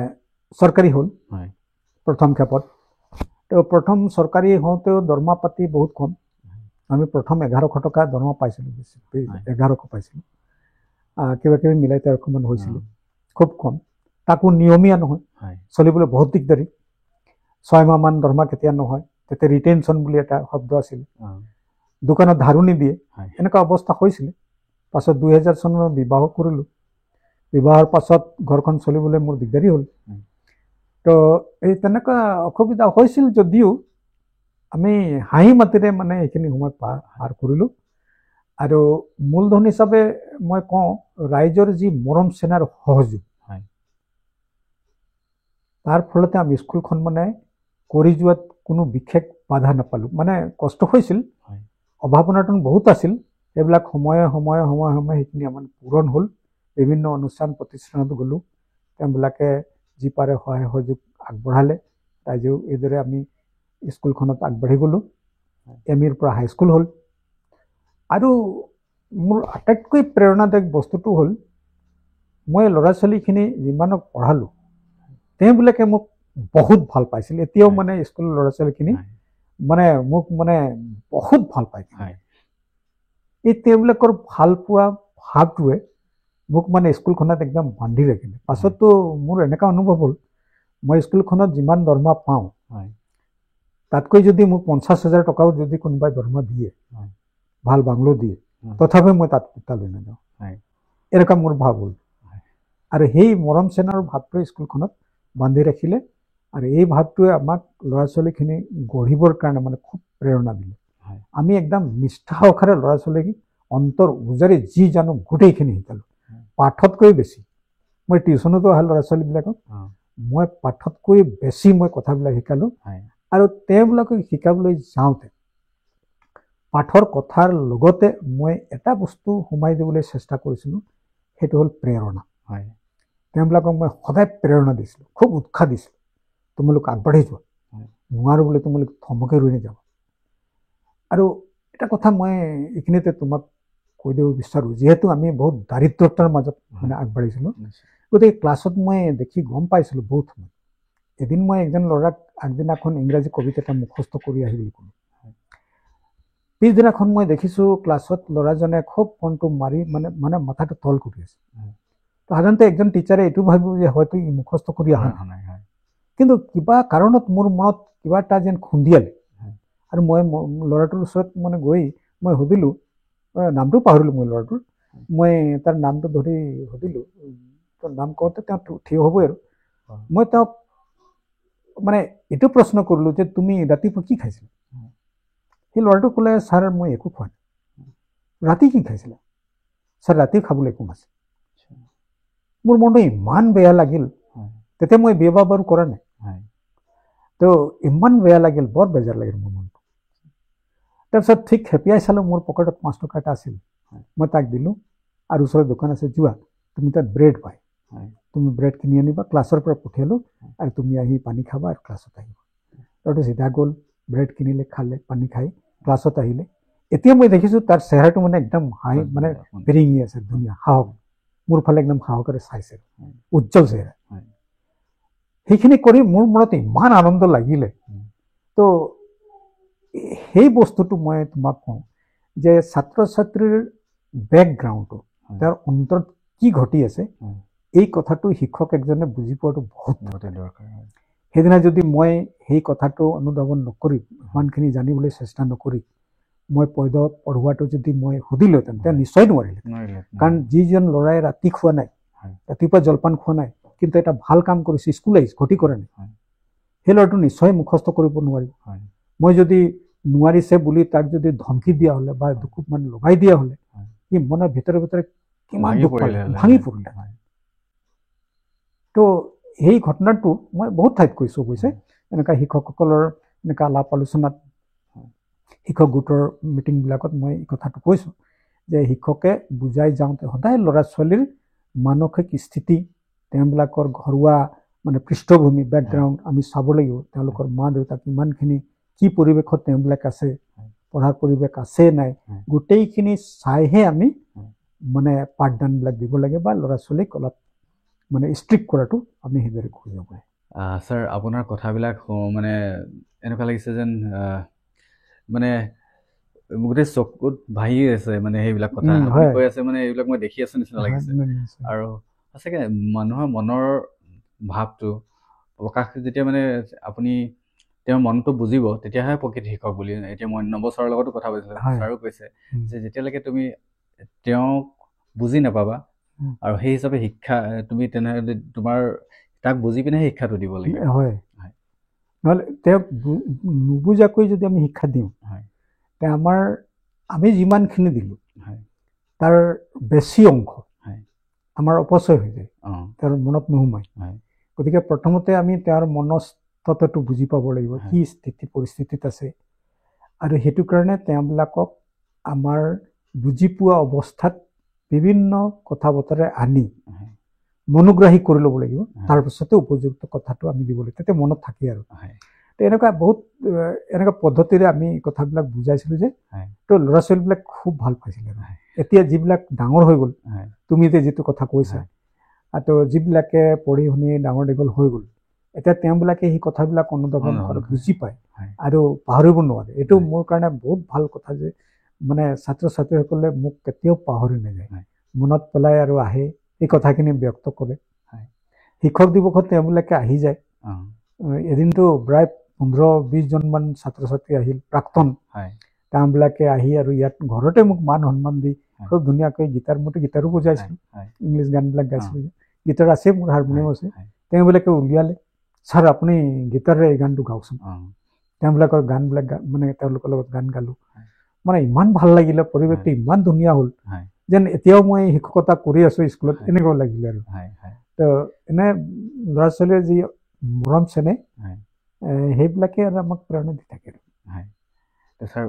চৰকাৰী হ'ল প্ৰথম ক্ষেপত। তো প্ৰথম চৰকাৰী হওঁতেও দৰমহা পাতি বহুত কম। আমি প্ৰথম 1100 টকা দৰমহা পাইছিলোঁ, 1100 পাইছিলোঁ। কিবা কিবি মিলাই 1300মান হৈছিলে, খুব কম। তাকো নিয়মীয়া নহয়, চলিবলৈ বহুত দিগদাৰী। 6 মাহমান দৰমহা কেতিয়া নহয়, তেতিয়া ৰিটেনশ্যন বুলি এটা শব্দ আছিল, দোকানত ধাৰো নিদিয়ে, এনেকুৱা অৱস্থা হৈছিলে। পাছত 2000 চনত বিবাহ কৰিলোঁ। বিবাহৰ পাছত ঘৰখন চলিবলৈ মোৰ দিগদাৰী হ'ল। তো এই তেনেকুৱা অসুবিধা হৈছিল যদিও আমি হাঁহি মাতিৰে মানে এইখিনি সময় পাৰ কৰিলোঁ। আৰু মূলধন হিচাপে মই কওঁ, ৰাইজৰ যি মৰম চেনেহ সহযোগ, তাৰ ফলতে আমি স্কুলখন মানে কৰি যোৱাত কোনো বিশেষ বাধা নাপালোঁ। মানে কষ্ট হৈছিল, অভাৱ অনাটন বহুত আছিল, এইবিলাক সময়ে সময়ে সেইখিনি আমাৰ পূৰণ হ'ল। বিভিন্ন অনুষ্ঠান প্ৰতিষ্ঠানত গ'লোঁ, তেওঁবিলাকে যি পাৰে সহায় সহযোগ আগবঢ়ালে। ৰাইজেও এইদৰে আমি স্কুলখনত আগবাঢ়ি গ'লোঁ। ME-ৰ পৰা হাইস্কুল হ'ল। আৰু মোৰ আটাইতকৈ প্ৰেৰণাদায়ক বস্তুটো হ'ল, মই ল'ৰা ছোৱালীখিনি যিমানক পঢ়ালোঁ, তেওঁবিলাকে মোক বহুত ভাল পাইছিল। এতিয়াও মানে স্কুলৰ ল'ৰা ছোৱালীখিনি মানে মোক মানে বহুত ভাল পাইছিল। এই তেওঁবিলাকৰ ভাল পোৱা ভাৱটোৱে মোক মানে স্কুলখনত একদম বান্ধি ৰাখিলে। পাছতো মোৰ এনেকুৱা অনুভৱ হ'ল, মই স্কুলখনত যিমান দৰমহা পাওঁ, তাতকৈ যদি মোক 50,000 টকাও যদি কোনোবাই দৰমহা দিয়ে, ভাল বাংলো দিয়ে, তথাপিও মই তালৈ নাযাওঁ। এনেকুৱা মোৰ ভাৱ হ'ল। আৰু সেই মৰম চেনেহৰ ভাৱটোৱে স্কুলখনত বান্ধি ৰাখিলে। আৰু এই ভাৱটোৱে আমাক ল'ৰা ছোৱালীখিনি গঢ়িবৰ কাৰণে মানে খুব প্ৰেৰণা দিলে। আমি একদম নিষ্ঠা সহকাৰে ল'ৰা ছোৱালীক অন্তৰ উজাৰি যি জানো গোটেইখিনি শিকালোঁ, পাঠতকৈ বেছি। মই টিউশ্যনতো অহা ল'ৰা ছোৱালীবিলাকক মই পাঠতকৈ বেছি মই কথাবিলাক শিকালোঁ। আৰু তেওঁবিলাকক শিকাবলৈ যাওঁতে পাঠৰ কথাৰ লগতে মই এটা বস্তু সোমাই দিবলৈ চেষ্টা কৰিছিলোঁ, সেইটো হ'ল প্ৰেৰণা। তেওঁবিলাকক মই সদায় প্ৰেৰণা দিছিলোঁ, খুব উৎসাহ দিছিলোঁ, তোমালোক আগবাঢ়ি যোৱা, নোৱাৰোঁ বুলি তোমালোক থমকে ৰৈ নাযাব। আৰু এটা কথা মই এইখিনিতে তোমাক কৈ দিব বিচাৰোঁ, যিহেতু আমি বহুত দাৰিদ্ৰতাৰ মাজত মানে আগবাঢ়িছিলোঁ, গতিকে ক্লাছত মই দেখি গম পাইছিলোঁ বহুত সময়। এদিন মই এজন ল'ৰাক আগদিনাখন ইংৰাজী কবিতা এটা মুখস্থ কৰি আহি বুলি ক'লোঁ। পিছদিনাখন মই দেখিছোঁ ক্লাছত ল'ৰাজনে খুব ফোনটো মাৰি মানে মাথাটো তল কৰি আছে। সাধাৰণতে একজন টিচাৰে এইটো ভাবিব যে হয়তো ই মুখস্থ কৰি অহা নাই, কিন্তু কিবা কাৰণত মোৰ মনত কিবা এটা যেন খুন্দিয়ালে। আৰু মই ল'ৰাটোৰ ওচৰত মানে গৈ মই সুধিলোঁ, নামটো পাহৰিলোঁ মই ল'ৰাটোৰ, মই তাৰ নামটো ধৰি সুধিলোঁ, তোৰ নাম কওঁতে তেওঁ থিয় হ'বই। আৰু মই তেওঁক মানে এইটো প্ৰশ্ন কৰিলোঁ যে তুমি ৰাতিপুৱা কি খাইছিলা? সেই ল'ৰাটো ক'লে, ছাৰ মই একো খোৱা নাই। ৰাতি কি খাইছিলা? ছাৰ ৰাতি খাবলৈ একো নাছিল। মোৰ মনটো ইমান বেয়া লাগিল, তেতিয়া মই বিয়া বাৰু কৰা নাই। তো ইমান বেয়া লাগিল, বৰ বেজাৰ লাগিল মোৰ মনটো। তাৰপিছত ঠিক খেপিয়াই চালোঁ, মোৰ পকেটত 5 টকা এটা আছিল, মই তাক দিলোঁ। আৰু ওচৰত দোকান আছে, যোৱা তুমি তাত ব্ৰেড পায়, তুমি ব্ৰেড কিনি আনিবা। ক্লাছৰ পৰা পঠিয়ালোঁ, আৰু তুমি আহি পানী খাবা আৰু ক্লাছত আহিবা। ল'ৰাটো চিধা গ'ল, ব্ৰেড কিনিলে, খালে, পানী খাই ক্লাছত আহিলে। এতিয়া মই দেখিছোঁ তাৰ চেহেৰাটো মানে একদম মানে বিৰিঙি আছে, ধুনীয়া সাহস, মোৰ ফালে একদম সাহসেৰে চাইছে, উজ্জ্বল চেহেৰা। সেইখিনি কৰি মোৰ মনত ইমান আনন্দ লাগিলে। তো সেই বস্তুটো মই তোমাক কওঁ যে ছাত্ৰ ছাত্ৰীৰ বেকগ্ৰাউণ্ডটো, তাৰ অন্তৰত কি ঘটি আছে, এই কথাটো শিক্ষক একজনে বুজি পোৱাটো বহুত দৰকাৰ। সেইদিনা যদি মই সেই কথাটো অনুধাৱন নকৰি, ইমানখিনি জানিবলৈ চেষ্টা নকৰি মই পঢ়োৱাটো যদি মই সুধিলোহেঁতেন, তেওঁ নিশ্চয় নোৱাৰিলে। কাৰণ যিজন ল'ৰাই ৰাতি খোৱা নাই, ৰাতিপুৱা জলপান খোৱা নাই, কিন্তু এটা ভাল কাম কৰিছে, স্কুল আহিছে, ক্ষতি কৰা নাই, সেই ল'ৰাটো নিশ্চয় মুখস্থ কৰিব নোৱাৰিব। মই যদি নোৱাৰিছে বুলি তাক যদি ধমকি দিয়া হ'লে বা দুকুপ মান লগাই দিয়া হ'লে, সি মনৰ ভিতৰে ভিতৰে কিমান দুখ পালে, ভাঙি পৰিলে। তো সেই ঘটনাটো মই বহুত ঠাইত কৈছোঁ অৱশ্যে, এনেকুৱা শিক্ষকসকলৰ এনেকুৱা আলাপ আলোচনাত, শিক্ষক গোটৰ মিটিংবিলাকত মই এই কথাটো কৈছোঁ যে শিক্ষকে বুজাই যাওঁতে সদায় ল'ৰা ছোৱালীৰ মানসিক স্থিতি, তেওঁবিলাকৰ ঘৰুৱা মানে পৃষ্ঠভূমি, বেকগ্ৰাউণ্ড আমি চাব লাগিব। তেওঁলোকৰ মা দেউতা কিমানখিনি, কি পৰিৱেশত তেওঁবিলাক আছে, পঢ়াৰ পৰিৱেশ আছে নাই গোটেইখিনি চাইহে আমি মানে পাঠদানবিলাক দিব লাগে বা ল'ৰা ছোৱালীক অলপ মানে ষ্ট্ৰিক্ট কৰাটো আমি সেইদৰে কৰিব পাৰে ছাৰ আপোনাৰ কথাবিলাক মানে এনেকুৱা লাগিছে যেন মানে গোটেই চকুত ভাহি আছে মানে সেইবিলাক কথা আপুনি কৈ আছে মানে এইবিলাক মই দেখি আছো নিচিনা লাগিছে আৰু সঁচাকে মানুহৰ মনৰ ভাৱটো প্ৰকাশ যেতিয়া মানে আপুনি তেওঁৰ মনটো বুজিব তেতিয়াহে প্ৰকৃত শিক্ষক বুলি এতিয়া মই নৱছৰৰ লগতো কথা পাতিছিলোঁ ছাৰো কৈছে যে যেতিয়ালৈকে তুমি তেওঁক বুজি নাপাবা আৰু সেই হিচাপে শিক্ষা তুমি তেনেহ'লে তোমাৰ তাক বুজি পিনেহে শিক্ষাটো দিব লাগিব হয় নহ'লে তেওঁক নুবুজাকৈ যদি আমি শিক্ষা দিওঁ তে আমি যিমানখিনি দিলোঁ তাৰ বেছি অংশ আমাৰ অপচয় হৈ যায় তেওঁৰ মনত নোসোমায় গতিকে প্ৰথমতে আমি তেওঁৰ মনস্তত্বটো বুজি পাব লাগিব কি স্থিতি পৰিস্থিতিত আছে আৰু সেইটো কাৰণে তেওঁবিলাকক আমাৰ বুজি পোৱা অৱস্থাত বিভিন্ন কথা বতৰা আনি মনোগ্ৰাহী কৰি ল'ব লাগিব তাৰপিছতে উপযুক্ত কথাটো আমি দিব লাগিব তেতিয়া মনত থাকে আৰু তো এনেকুৱা বহুত এনেকুৱা পদ্ধতিৰে আমি কথাবিলাক বুজাইছিলোঁ যে তো ল'ৰা ছোৱালীবিলাক খুব ভাল পাইছিলে এতিয়া যিবিলাক ডাঙৰ হৈ গ'ল তুমি যে যিটো কথা কৈছা তো যিবিলাকে পঢ়ি শুনি ডাঙৰ দীঘল হৈ গ'ল এতিয়া তেওঁবিলাকে সেই কথাবিলাক অনুধাৱন কৰে বুজি পায় আৰু পাহৰিব নোৱাৰে এইটো মোৰ কাৰণে বহুত ভাল কথা যে মানে ছাত্ৰ ছাত্ৰীসকলে মোক কেতিয়াও পাহৰি নাযায় মনত পেলাই আৰু আহে এই কথাখিনি ব্যক্ত কৰে শিক্ষক দিৱসত তেওঁবিলাকে আহি যায় এদিনটো প্ৰায় 15-20জনমান ছাত্ৰ ছাত্ৰী আহিল প্ৰাক্তন তেওঁবিলাকে আহি আৰু ইয়াত ঘৰতে মোক মান সন্মান দি খুব ধুনীয়াকৈ মইতো গীটাৰো বজাইছিলোঁ ইংলিছ গানবিলাক গাইছিলোঁ গীটাৰ আছে মোৰ হাৰমনিয়াম আছে তেওঁবিলাকে উলিয়ালে ছাৰ আপুনি গীটাৰে এই গানটো গাওকচোন তেওঁবিলাকৰ গানবিলাক মানে তেওঁলোকৰ লগত গান গালোঁ মানে ইমান ভাল লাগিলে পৰিৱেশটো ইমান ধুনীয়া হ'ল যেন এতিয়াও মই শিক্ষকতা কৰি আছোঁ স্কুলত এনেকুৱা লাগিলে আৰু তো এনে ল'ৰা ছোৱালীয়ে যি মৰম চেনেহ সেইবিলাকে আৰু আমাক প্ৰেৰণা দি থাকে ছাৰ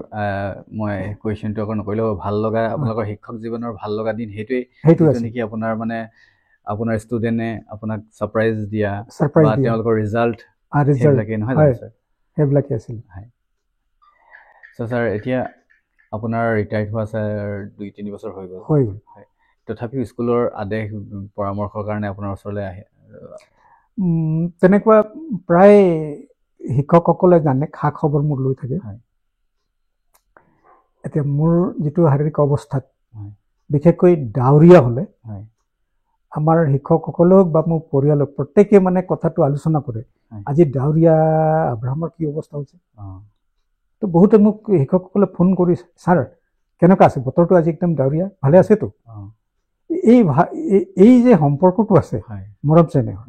মই কুৱেশ্যনটো আকৌ নকৰিলেও ভাল লগা আপোনালোকৰ শিক্ষক জীৱনৰ ভাল লগা দিন সেইটোৱে নেকি আপোনাৰ মানে আপোনাৰ ষ্টুডেণ্টে আপোনাক ছাৰপ্ৰাইজ দিয়া বা তেওঁলোকৰ ৰিজাল্ট সেইবিলাকেই নহয় জানো ছাৰ সেইবিলাকেই আছিল ছাৰ এতিয়া আপোনাৰ ৰিটায়াৰ্ড হোৱা ছাৰ 2-3 বছৰ হৈ গ'ল তথাপিও স্কুলৰ আদেশ পৰামৰ্শৰ কাৰণে আপোনাৰ ওচৰলৈ আহে তেনেকুৱা প্ৰায় শিক্ষকসকলে জানে খা খবৰ মোৰ লৈ থাকে এতিয়া মোৰ যিটো শাৰীৰিক অৱস্থাত বিশেষকৈ ডাৱৰীয়া হ'লে আমাৰ শিক্ষকসকলে হওক বা মোৰ পৰিয়ালক প্ৰত্যেকে মানে কথাটো আলোচনা কৰে আজি ডাৱৰীয়া আব্ৰাহামৰ কি অৱস্থা হৈছে তো বহুতে মোক শিক্ষকসকলে ফোন কৰিছে ছাৰ কেনেকুৱা আছে বতৰটো আজি একদম ডাৱৰীয়া ভালে আছেতো এই যে সম্পৰ্কটো আছে মৰম চেনেহৰ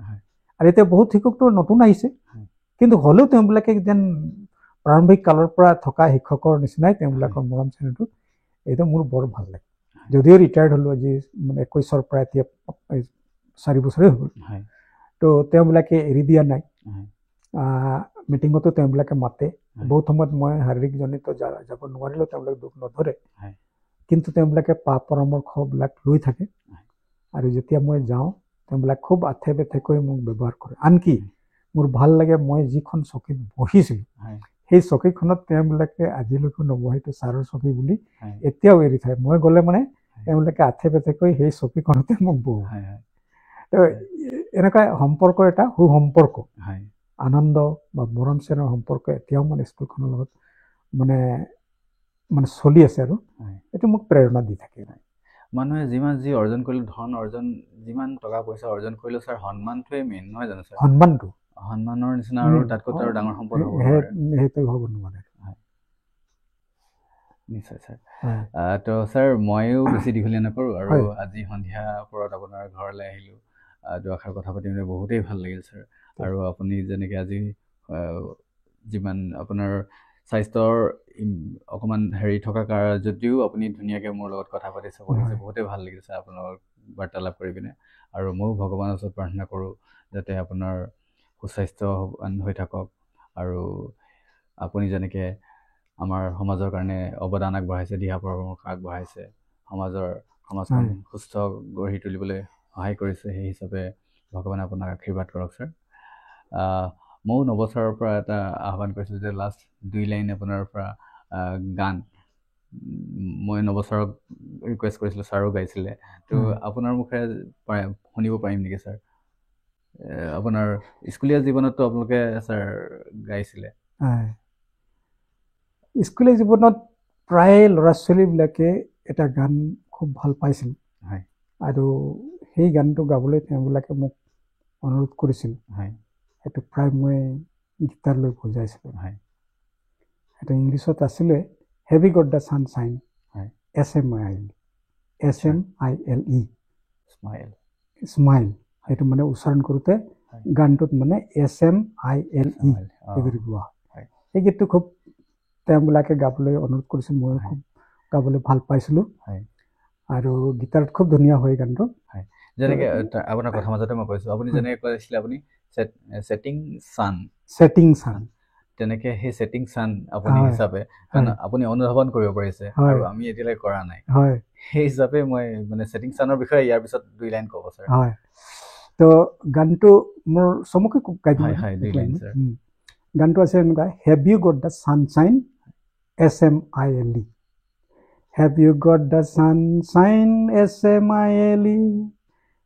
আৰু এতিয়া বহুত শিক্ষকটো নতুন আহিছে কিন্তু হ'লেও তেওঁবিলাকে যেন প্ৰাৰম্ভিক কালৰ পৰা থকা শিক্ষকৰ নিচিনাই তেওঁবিলাকৰ মৰম চেনেহটো এইটো মোৰ বৰ ভাল লাগে যদিও ৰিটায়াৰ্ড হ'লোঁ আজি মানে 21ৰ পৰা এতিয়া 4 বছৰেই হ'ল তো তেওঁবিলাকে এৰি দিয়া নাই মিটিঙতো তেওঁবিলাকে মাতে বহুত সময়ত মই শাৰীৰিকজনিত যাব নোৱাৰিলেও তেওঁলোকে দুখ নধৰে কিন্তু তেওঁবিলাকে পৰামৰ্শবিলাক লৈ থাকে আৰু যেতিয়া মই যাওঁ তেওঁবিলাক খুব আথে বেথেকৈ মোক ব্যৱহাৰ কৰে আনকি মোৰ ভাল লাগে মই যিখন চকীত বহিছিলোঁ সেই চকীখনত তেওঁবিলাকে আজিলৈকে নবহেটো ছাৰৰ চকী বুলি এতিয়াও এৰি থাকে মই গ'লে মানে তেওঁলোকে আথে বেথেকৈ সেই চকীখনতে মোক বহোৱায় তো এনেকুৱা সম্পৰ্ক এটা সুসম্পৰ্ক আনন্দ বা মৰম চেনেহৰ সম্পৰ্ক এতিয়াও মানে স্কুলখনৰ লগত মানে চলি আছে আৰু এইটো মোক প্ৰেৰণা দি থাকে মানুহে যিমান যি অৰ্জন কৰিলেও ধন অৰ্জন যিমান টকা পইচা অৰ্জন কৰিলেও ছাৰ সন্মানটোৱে মেইন নহয় জানো ছাৰ সন্মানৰ নিচিনা আৰু তাতকৈ আৰু ডাঙৰ সম্পদ হ'ব সেইটো হ'ব নোৱাৰে নিশ্চয় ছাৰ তো ছাৰ ময়ো বেছি দীঘলীয়া নকৰোঁ আৰু আজি সন্ধিয়া পৰত আপোনাৰ ঘৰলৈ আহিলোঁ দুআষাৰ কথা পাতি মানে বহুতেই ভাল লাগিল ছাৰ আৰু আপুনি যেনেকৈ আজি যিমান আপোনাৰ স্বাস্থ্যৰ অকণমান হেৰি থকা যদিও আপুনি ধুনীয়াকৈ মোৰ লগত কথা পাতিছে বহুতেই ভাল লাগিছে আপোনাৰ লগত বাৰ্তালাপ কৰি পিনে আৰু ময়ো ভগৱানৰ ওচৰত প্ৰাৰ্থনা কৰোঁ যাতে আপোনাৰ সুস্বাস্থ্যৱান হৈ থাকক আৰু আপুনি যেনেকৈ আমাৰ সমাজৰ কাৰণে অৱদান আগবঢ়াইছে দিহা পৰামৰ্শ আগবঢ়াইছে সমাজখন সুস্থ গঢ়ি তুলিবলৈ সহায় কৰিছে সেই হিচাপে ভগৱানে আপোনাক আশীৰ্বাদ কৰক ছাৰ ময়ো নৱছৰৰ পৰা এটা আহ্বান কৰিছিলোঁ যে লাষ্ট 2 লাইন আপোনাৰ পৰা গান মই নৱছৰক ৰিকুৱেষ্ট কৰিছিলোঁ, ছাৰো গাইছিলে। তো আপোনাৰ মুখেৰে শুনিব পাৰিম নেকি ছাৰ? আপোনাৰ স্কুলীয়া জীৱনততো আপোনালোকে ছাৰ গাইছিলে। স্কুলীয়া জীৱনত প্ৰায় ল'ৰা ছোৱালীবিলাকে এটা গান খুব ভাল পাইছিল, আৰু সেই গানটো গাবলৈ তেওঁবিলাকে মোক অনুৰোধ কৰিছিল। সেইটো প্ৰায় মই গীটাৰ লৈ বজাইছিলোঁ। সেইটো ইংলিছত আছিলে heavy god the sunshine, SMILE smile. সেইটো মানে উচ্চাৰণ কৰোঁতে গানটোত মানে SMILE এইদৰে গোৱা হয়। সেই গীতটো খুব তেওঁবিলাকে গাবলৈ অনুৰোধ কৰিছিল, ময়ো খুব গাবলৈ ভাল পাইছিলোঁ, আৰু গীটাৰত খুব ধুনীয়া হয় গানটো। যেনেকৈ আপোনাৰ কথা মাজতে মই কৈছোঁ, আপুনি যেনেকৈ কৈছিলে আপুনি ছেটিং ছান, তেনেকৈ সেই ছেটিং ছান আপুনি হিচাপে, কাৰণ আপুনি অনুধাৱন কৰিব পাৰিছে আৰু আমি এতিয়ালৈকে কৰা নাই, সেই হিচাপে মই মানে ছেটিং ছানৰ বিষয়ে ইয়াৰ পিছত 2 লাইন ক'ব ছাৰ। তো গানটো মোৰ চমুকৈ গাই দিম। গানটো আছে এনেকুৱা, have you got the sunshine SMILE, have you got the sunshine SMILE,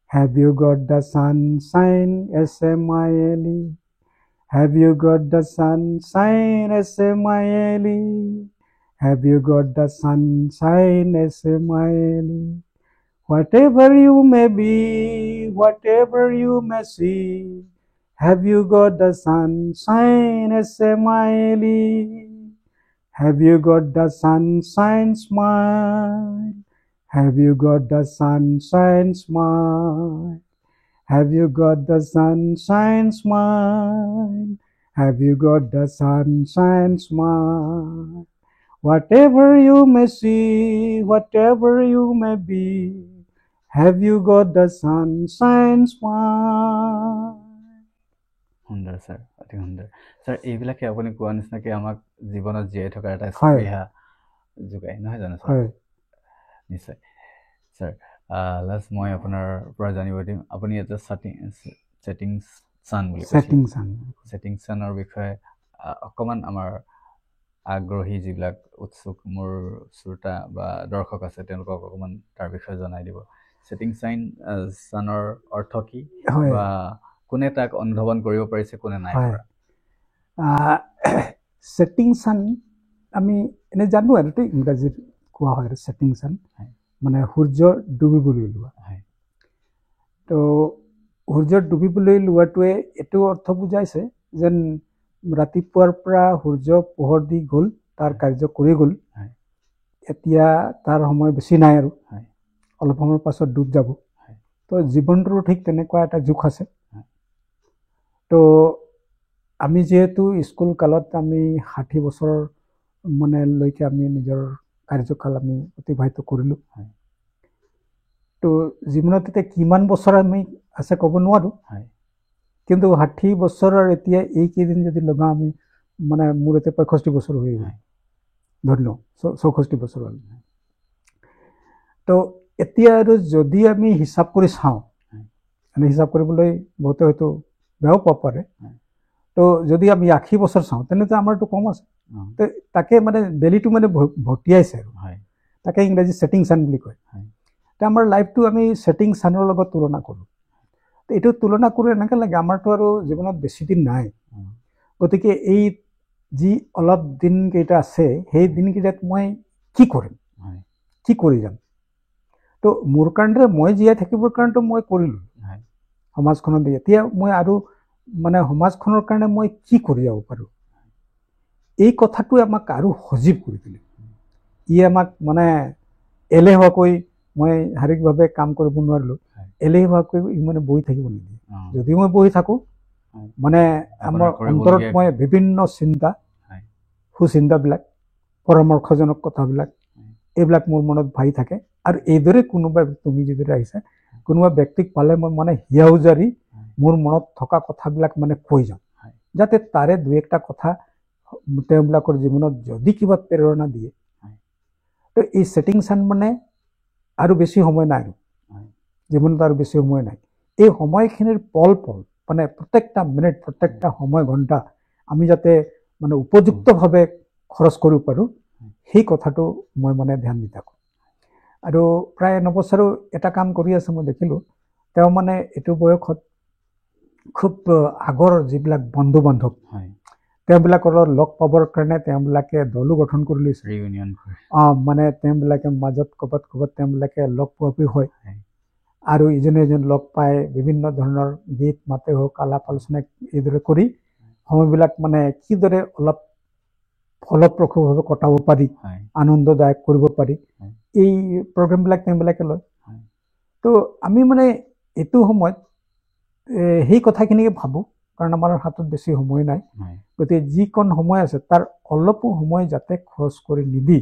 have you got the sunshine SMILE, have you got the sunshine SMILE, have you got the sunshine SMILE, whatever you may be, whatever you may see, have you got the sunshine SMILE, have you got the sunshine smile, have you got the sunshine smile, have you got the sunshine smile, have you got the sunshine smile, whatever you may see, whatever you may be, have you got the sunshine smile. সুন্দৰ sir, অতি সুন্দৰ sir. এইবিলাকে আপুনি কোৱা নিচিনাকৈ আমাক জীৱনত জীয়াই থকাৰ এটা স্পৃহা যোগায়, নহয় জানো ছাৰ? নিশ্চয় ছাৰ। লাষ্ট মই আপোনাৰ পৰা জানিব দিম, আপুনি এটা ছেটিং ছান বুলি ছেটিং ছানৰ বিষয়ে অকণমান আমাৰ আগ্ৰহী যিবিলাক উৎসুক মোৰ শ্ৰোতা বা দৰ্শক আছে, তেওঁলোকক অকণমান তাৰ বিষয়ে জনাই দিব। ছেটিং ছানৰ অৰ্থ কি, বা কোনে তাক অনুধাৱন কৰিব পাৰিছে, কোনে নাই পৰা? ছেটিং ছান আমি এনেই জানো আৰু ইংৰাজীত কোৱা হয় আৰু ছেটিং ছান মানে সূৰ্য ডুবিবলৈ লোৱা। তো সূৰ্য ডুবিবলৈ লোৱাটোৱে এইটো অৰ্থ বুজাইছে যেন ৰাতিপুৱাৰ পৰা সূৰ্য পোহৰ দি গ'ল, তাৰ কাৰ্য কৰি গ'ল, এতিয়া তাৰ সময় বেছি নাই আৰু অলপ সময়ৰ পাছত ডুব যাব। তো জীৱনটোৰো ঠিক তেনেকুৱা এটা জোখ আছে। তো আমি যিহেতু স্কুল কালত আমি 60 বছৰ মানে লৈকে আমি নিজৰ কাৰ্যকাল আমি অতিবাহিত কৰিলোঁ। তো জীৱনত এতিয়া কিমান বছৰ আমি আছে ক'ব নোৱাৰোঁ, কিন্তু 60 বছৰৰ এতিয়া এইকেইদিন যদি লগাওঁ আমি মানে মোৰ এতিয়া 65 বছৰ হৈ গ'ল, ধৰি লওঁ 64 বছৰ হ'ল। তো এতিয়া আৰু যদি আমি হিচাপ কৰি চাওঁ, হিচাপ কৰিবলৈ বহুতে হয়তো বেয়াও পাব পাৰে, তো যদি আমি 80 বছৰ চাওঁ তেনেহ'লে আমাৰতো কম আছে। তো তাকে মানে বেলিটো মানে ভটিয়াইছে আৰু তাকে ইংৰাজী ছেটিং ছান বুলি কয়। তো আমাৰ লাইফটো আমি ছেটিং ছানৰ লগত তুলনা কৰোঁ। তো এইটো তুলনা কৰি এনেকৈ লাগে আমাৰতো আৰু জীৱনত বেছি দিন নাই, গতিকে এই যি অলপ দিনকেইটা আছে সেই দিনকেইটাত মই কি কৰিম, কি কৰি যাম। তো মোৰ কাৰণে মই জীয়াই থাকিবৰ কাৰণেতো মই কৰিলোঁ সমাজখনত, এতিয়া মই আৰু মানে সমাজখনৰ কাৰণে মই কি কৰি যাব পাৰোঁ, এই কথাটোৱে আমাক আৰু সজীৱ কৰি দিলে। ই আমাক মানে এলেহুৱাকৈ মই শাৰীৰিকভাৱে কাম কৰিব নোৱাৰিলোঁ, এলেহুৱাকৈ ই মানে বহি থাকিব নিদিয়ে। যদি মই বহি থাকোঁ মানে আমাৰ অন্তৰত মই বিভিন্ন চিন্তা, সুচিন্তাবিলাক, পৰামৰ্শজনক কথাবিলাক এইবিলাক মোৰ মনত ভাহি থাকে। আৰু এইদৰে কোনোবা, তুমি যিদৰে আহিছা, কোনোবা ব্যক্তিক পালে মই মানে হিয়াউজাৰি মোৰ মনত থকা কথাবিলাক মানে কৈ যাওঁ, যাতে তাৰে 2-1টা কথা তেওঁবিলাকৰ জীৱনত যদি কিবা প্ৰেৰণা দিয়ে। তো এই ছেটিং ছান মানে আৰু বেছি সময় নাই, জীৱনত আৰু বেছি সময় নাই। এই সময়খিনিৰ পল মানে প্ৰত্যেকটা মিনিট, প্ৰত্যেকটা সময় ঘণ্টা আমি যাতে মানে উপযুক্তভাৱে খৰচ কৰিব পাৰোঁ, সেই কথাটো মই মানে ধ্যান দি থাকোঁ আৰু প্ৰায় 9 বছৰো এটা কাম কৰি আছে মই দেখিলোঁ তেওঁ মানে এইটো বয়সত খুব আগৰ যিবিলাক বন্ধু বান্ধৱ তেওঁবিলাকৰ লগ পাবৰ কাৰণে তেওঁবিলাকে দলো গঠন কৰি লৈছে ৰিউনিয়ন মানে তেওঁবিলাকে মাজত ক'ৰবাত তেওঁবিলাকে লগ পোৱা হয় আৰু ইজনে ইজন লগ পাই বিভিন্ন ধৰণৰ গীত মাতে হওক আলাপ আলোচনা এইদৰে কৰি সময়বিলাক মানে কিদৰে অলপ ফলপ্ৰসূভাৱে কটাব পাৰি আনন্দদায়ক কৰিব পাৰি এই প্ৰগ্ৰেমবিলাক তেওঁবিলাকে লয় তো আমি মানে এইটো সময়ত সেই কথাখিনিকে ভাবোঁ কাৰণ আমাৰ হাতত বেছি সময় নাই গতিকে যিকণ সময় আছে তাৰ অলপো সময় যাতে খৰচ কৰি নিদি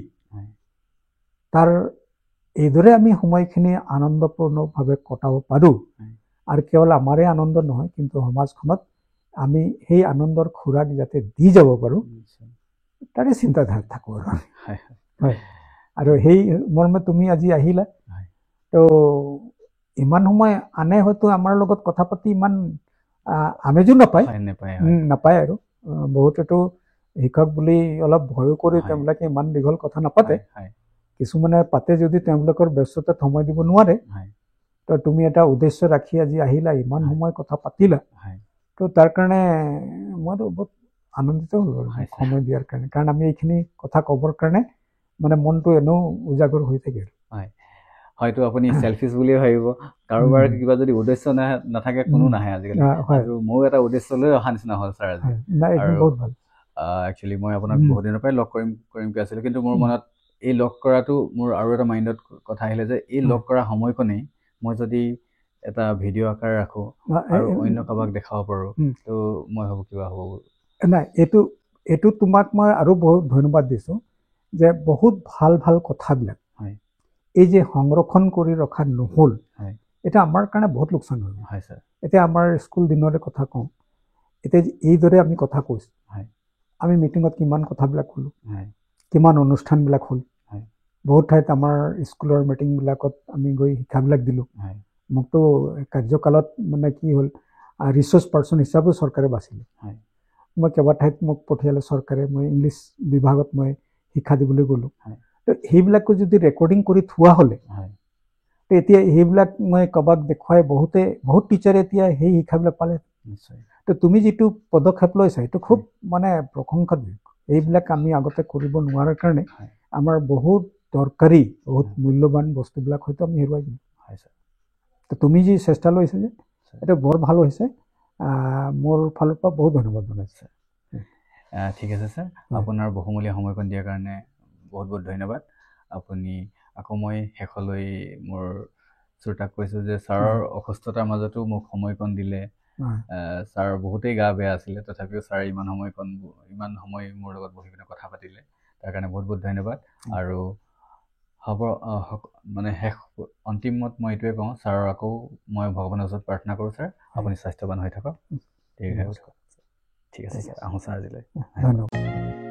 তাৰ এইদৰে আমি সময়খিনি আনন্দপূৰ্ণভাৱে কটাব পাৰোঁ আৰু কেৱল আমাৰে আনন্দ নহয় কিন্তু সমাজখনত আমি সেই আনন্দৰ খোৰাক যাতে দি যাব পাৰোঁ তাৰে চিন্তাধাৰা থাকোঁ আৰু হয় আৰু সেই মৰ্মে তুমি আজি আহিলা তো ইমান সময় আনে হয়তো আমাৰ লগত কথা পাতি ইমান আমেজো নাপায় আৰু বহুতেতো শিক্ষক বুলি অলপ ভয়ো কৰি তেওঁবিলাকে ইমান দীঘল কথা নাপাতে কিছুমানে পাতে যদি তেওঁলোকৰ ব্যস্ততাত সময় দিব নোৱাৰে তো তুমি এটা উদ্দেশ্য ৰাখি আজি আহিলা ইমান সময় কথা পাতিলা তো তাৰ কাৰণে মইতো বহুত আনন্দিত হ'লোঁ আৰু সময় দিয়াৰ কাৰণে কাৰণ আমি এইখিনি কথা ক'বৰ কাৰণে মানে মনটো এনেও উজাগৰ হৈ থাকে হয়তো আপুনি সেলফিশ বুলিয়ে ভাবিব কাৰোবাৰ কিবা যদি উদ্দেশ্য নাথাকে কোনো নাহে আজিকালি আৰু মোৰ এটা উদ্দেশ্য লৈ অহা নিচিনা হ'ল ছাৰ আজি বহুত ভাল একচুৱেলি মই আপোনাক বহুত দিনৰ পৰাই লগ কৰিমকৈ আছিলোঁ কিন্তু মোৰ মনত এই লগ কৰাটো মোৰ আৰু এটা মাইণ্ডত কথা আহিলে যে এই লগ কৰা সময়কণেই মই যদি এটা ভিডিঅ' আকাৰ ৰাখোঁ আৰু অন্য কাৰোবাক দেখাব পাৰোঁ তো মই ভাবোঁ কিবা হ'ব নাই এইটো তোমাক মই আৰু বহুত ধন্যবাদ দিছোঁ যে বহুত ভাল ভাল কথাবিলাক এই যে সংৰক্ষণ কৰি ৰখা নহ'ল এটা আমাৰ কাৰণে বহুত লোকচান হ'ল ছাৰ এতিয়া আমাৰ স্কুল দিনৰে কথা কওঁ এতিয়া এইদৰে আমি কথা কৈছোঁ আমি মিটিঙত কিমান কথাবিলাক ক'লোঁ কিমান অনুষ্ঠানবিলাক হ'ল বহুত ঠাইত আমাৰ স্কুলৰ মিটিংবিলাকত আমি গৈ শিক্ষাবিলাক দিলোঁ মোকতো কাৰ্যকালত মানে কি হ'ল ৰিচোৰ্চ পাৰ্চন হিচাপেও চৰকাৰে বাচিলে মই কেইবা ঠাইত মোক পঠিয়ালে চৰকাৰে মই ইংলিছ বিভাগত মই শিক্ষা দিবলৈ গ'লোঁ তো সেইবিলাকো যদি ৰেকৰ্ডিং কৰি থোৱা হ'লে তো এতিয়া সেইবিলাক মই ক'ৰবাত দেখুৱাই বহুত টিচাৰে এতিয়া সেই শিক্ষাবিলাক পালে তো তুমি যিটো পদক্ষেপ লৈছা সেইটো খুব মানে প্ৰশংসাযোগ্য এইবিলাক আমি আগতে কৰিব নোৱাৰাৰ কাৰণে আমাৰ বহুত দৰকাৰী বহুত মূল্যৱান বস্তুবিলাক হয়তো আমি হেৰুৱাই দিলোঁ তো তুমি যি চেষ্টা লৈছা যে এইটো বৰ ভাল হৈছে মোৰ ফালৰ পৰা বহুত ধন্যবাদ জনাইছোঁ ঠিক আছে ছাৰ আপোনাৰ বহুমূলীয়া সময়কণ দিয়াৰ কাৰণে বহুত বহুত ধন্যবাদ আপুনি আকৌ মই শেষলৈ মোৰ শ্ৰোতাক কৈছোঁ যে ছাৰৰ অসুস্থতাৰ মাজতো মোক সময়কণ দিলে ছাৰ বহুতেই গা বেয়া আছিলে তথাপিও ছাৰ ইমান সময় মোৰ লগত বহি পিনে কথা পাতিলে তাৰ কাৰণে বহুত বহুত ধন্যবাদ আৰু হ'ব মানে অন্তিমত মই এইটোৱে কওঁ ছাৰৰ আকৌ মই ভগৱানৰ ওচৰত প্ৰাৰ্থনা কৰোঁ ছাৰ আপুনি স্বাস্থ্যৱান হৈ থাকক ঠিক আছে ছাৰ আহোঁ ছাৰ আজিলৈ ধন্যবাদ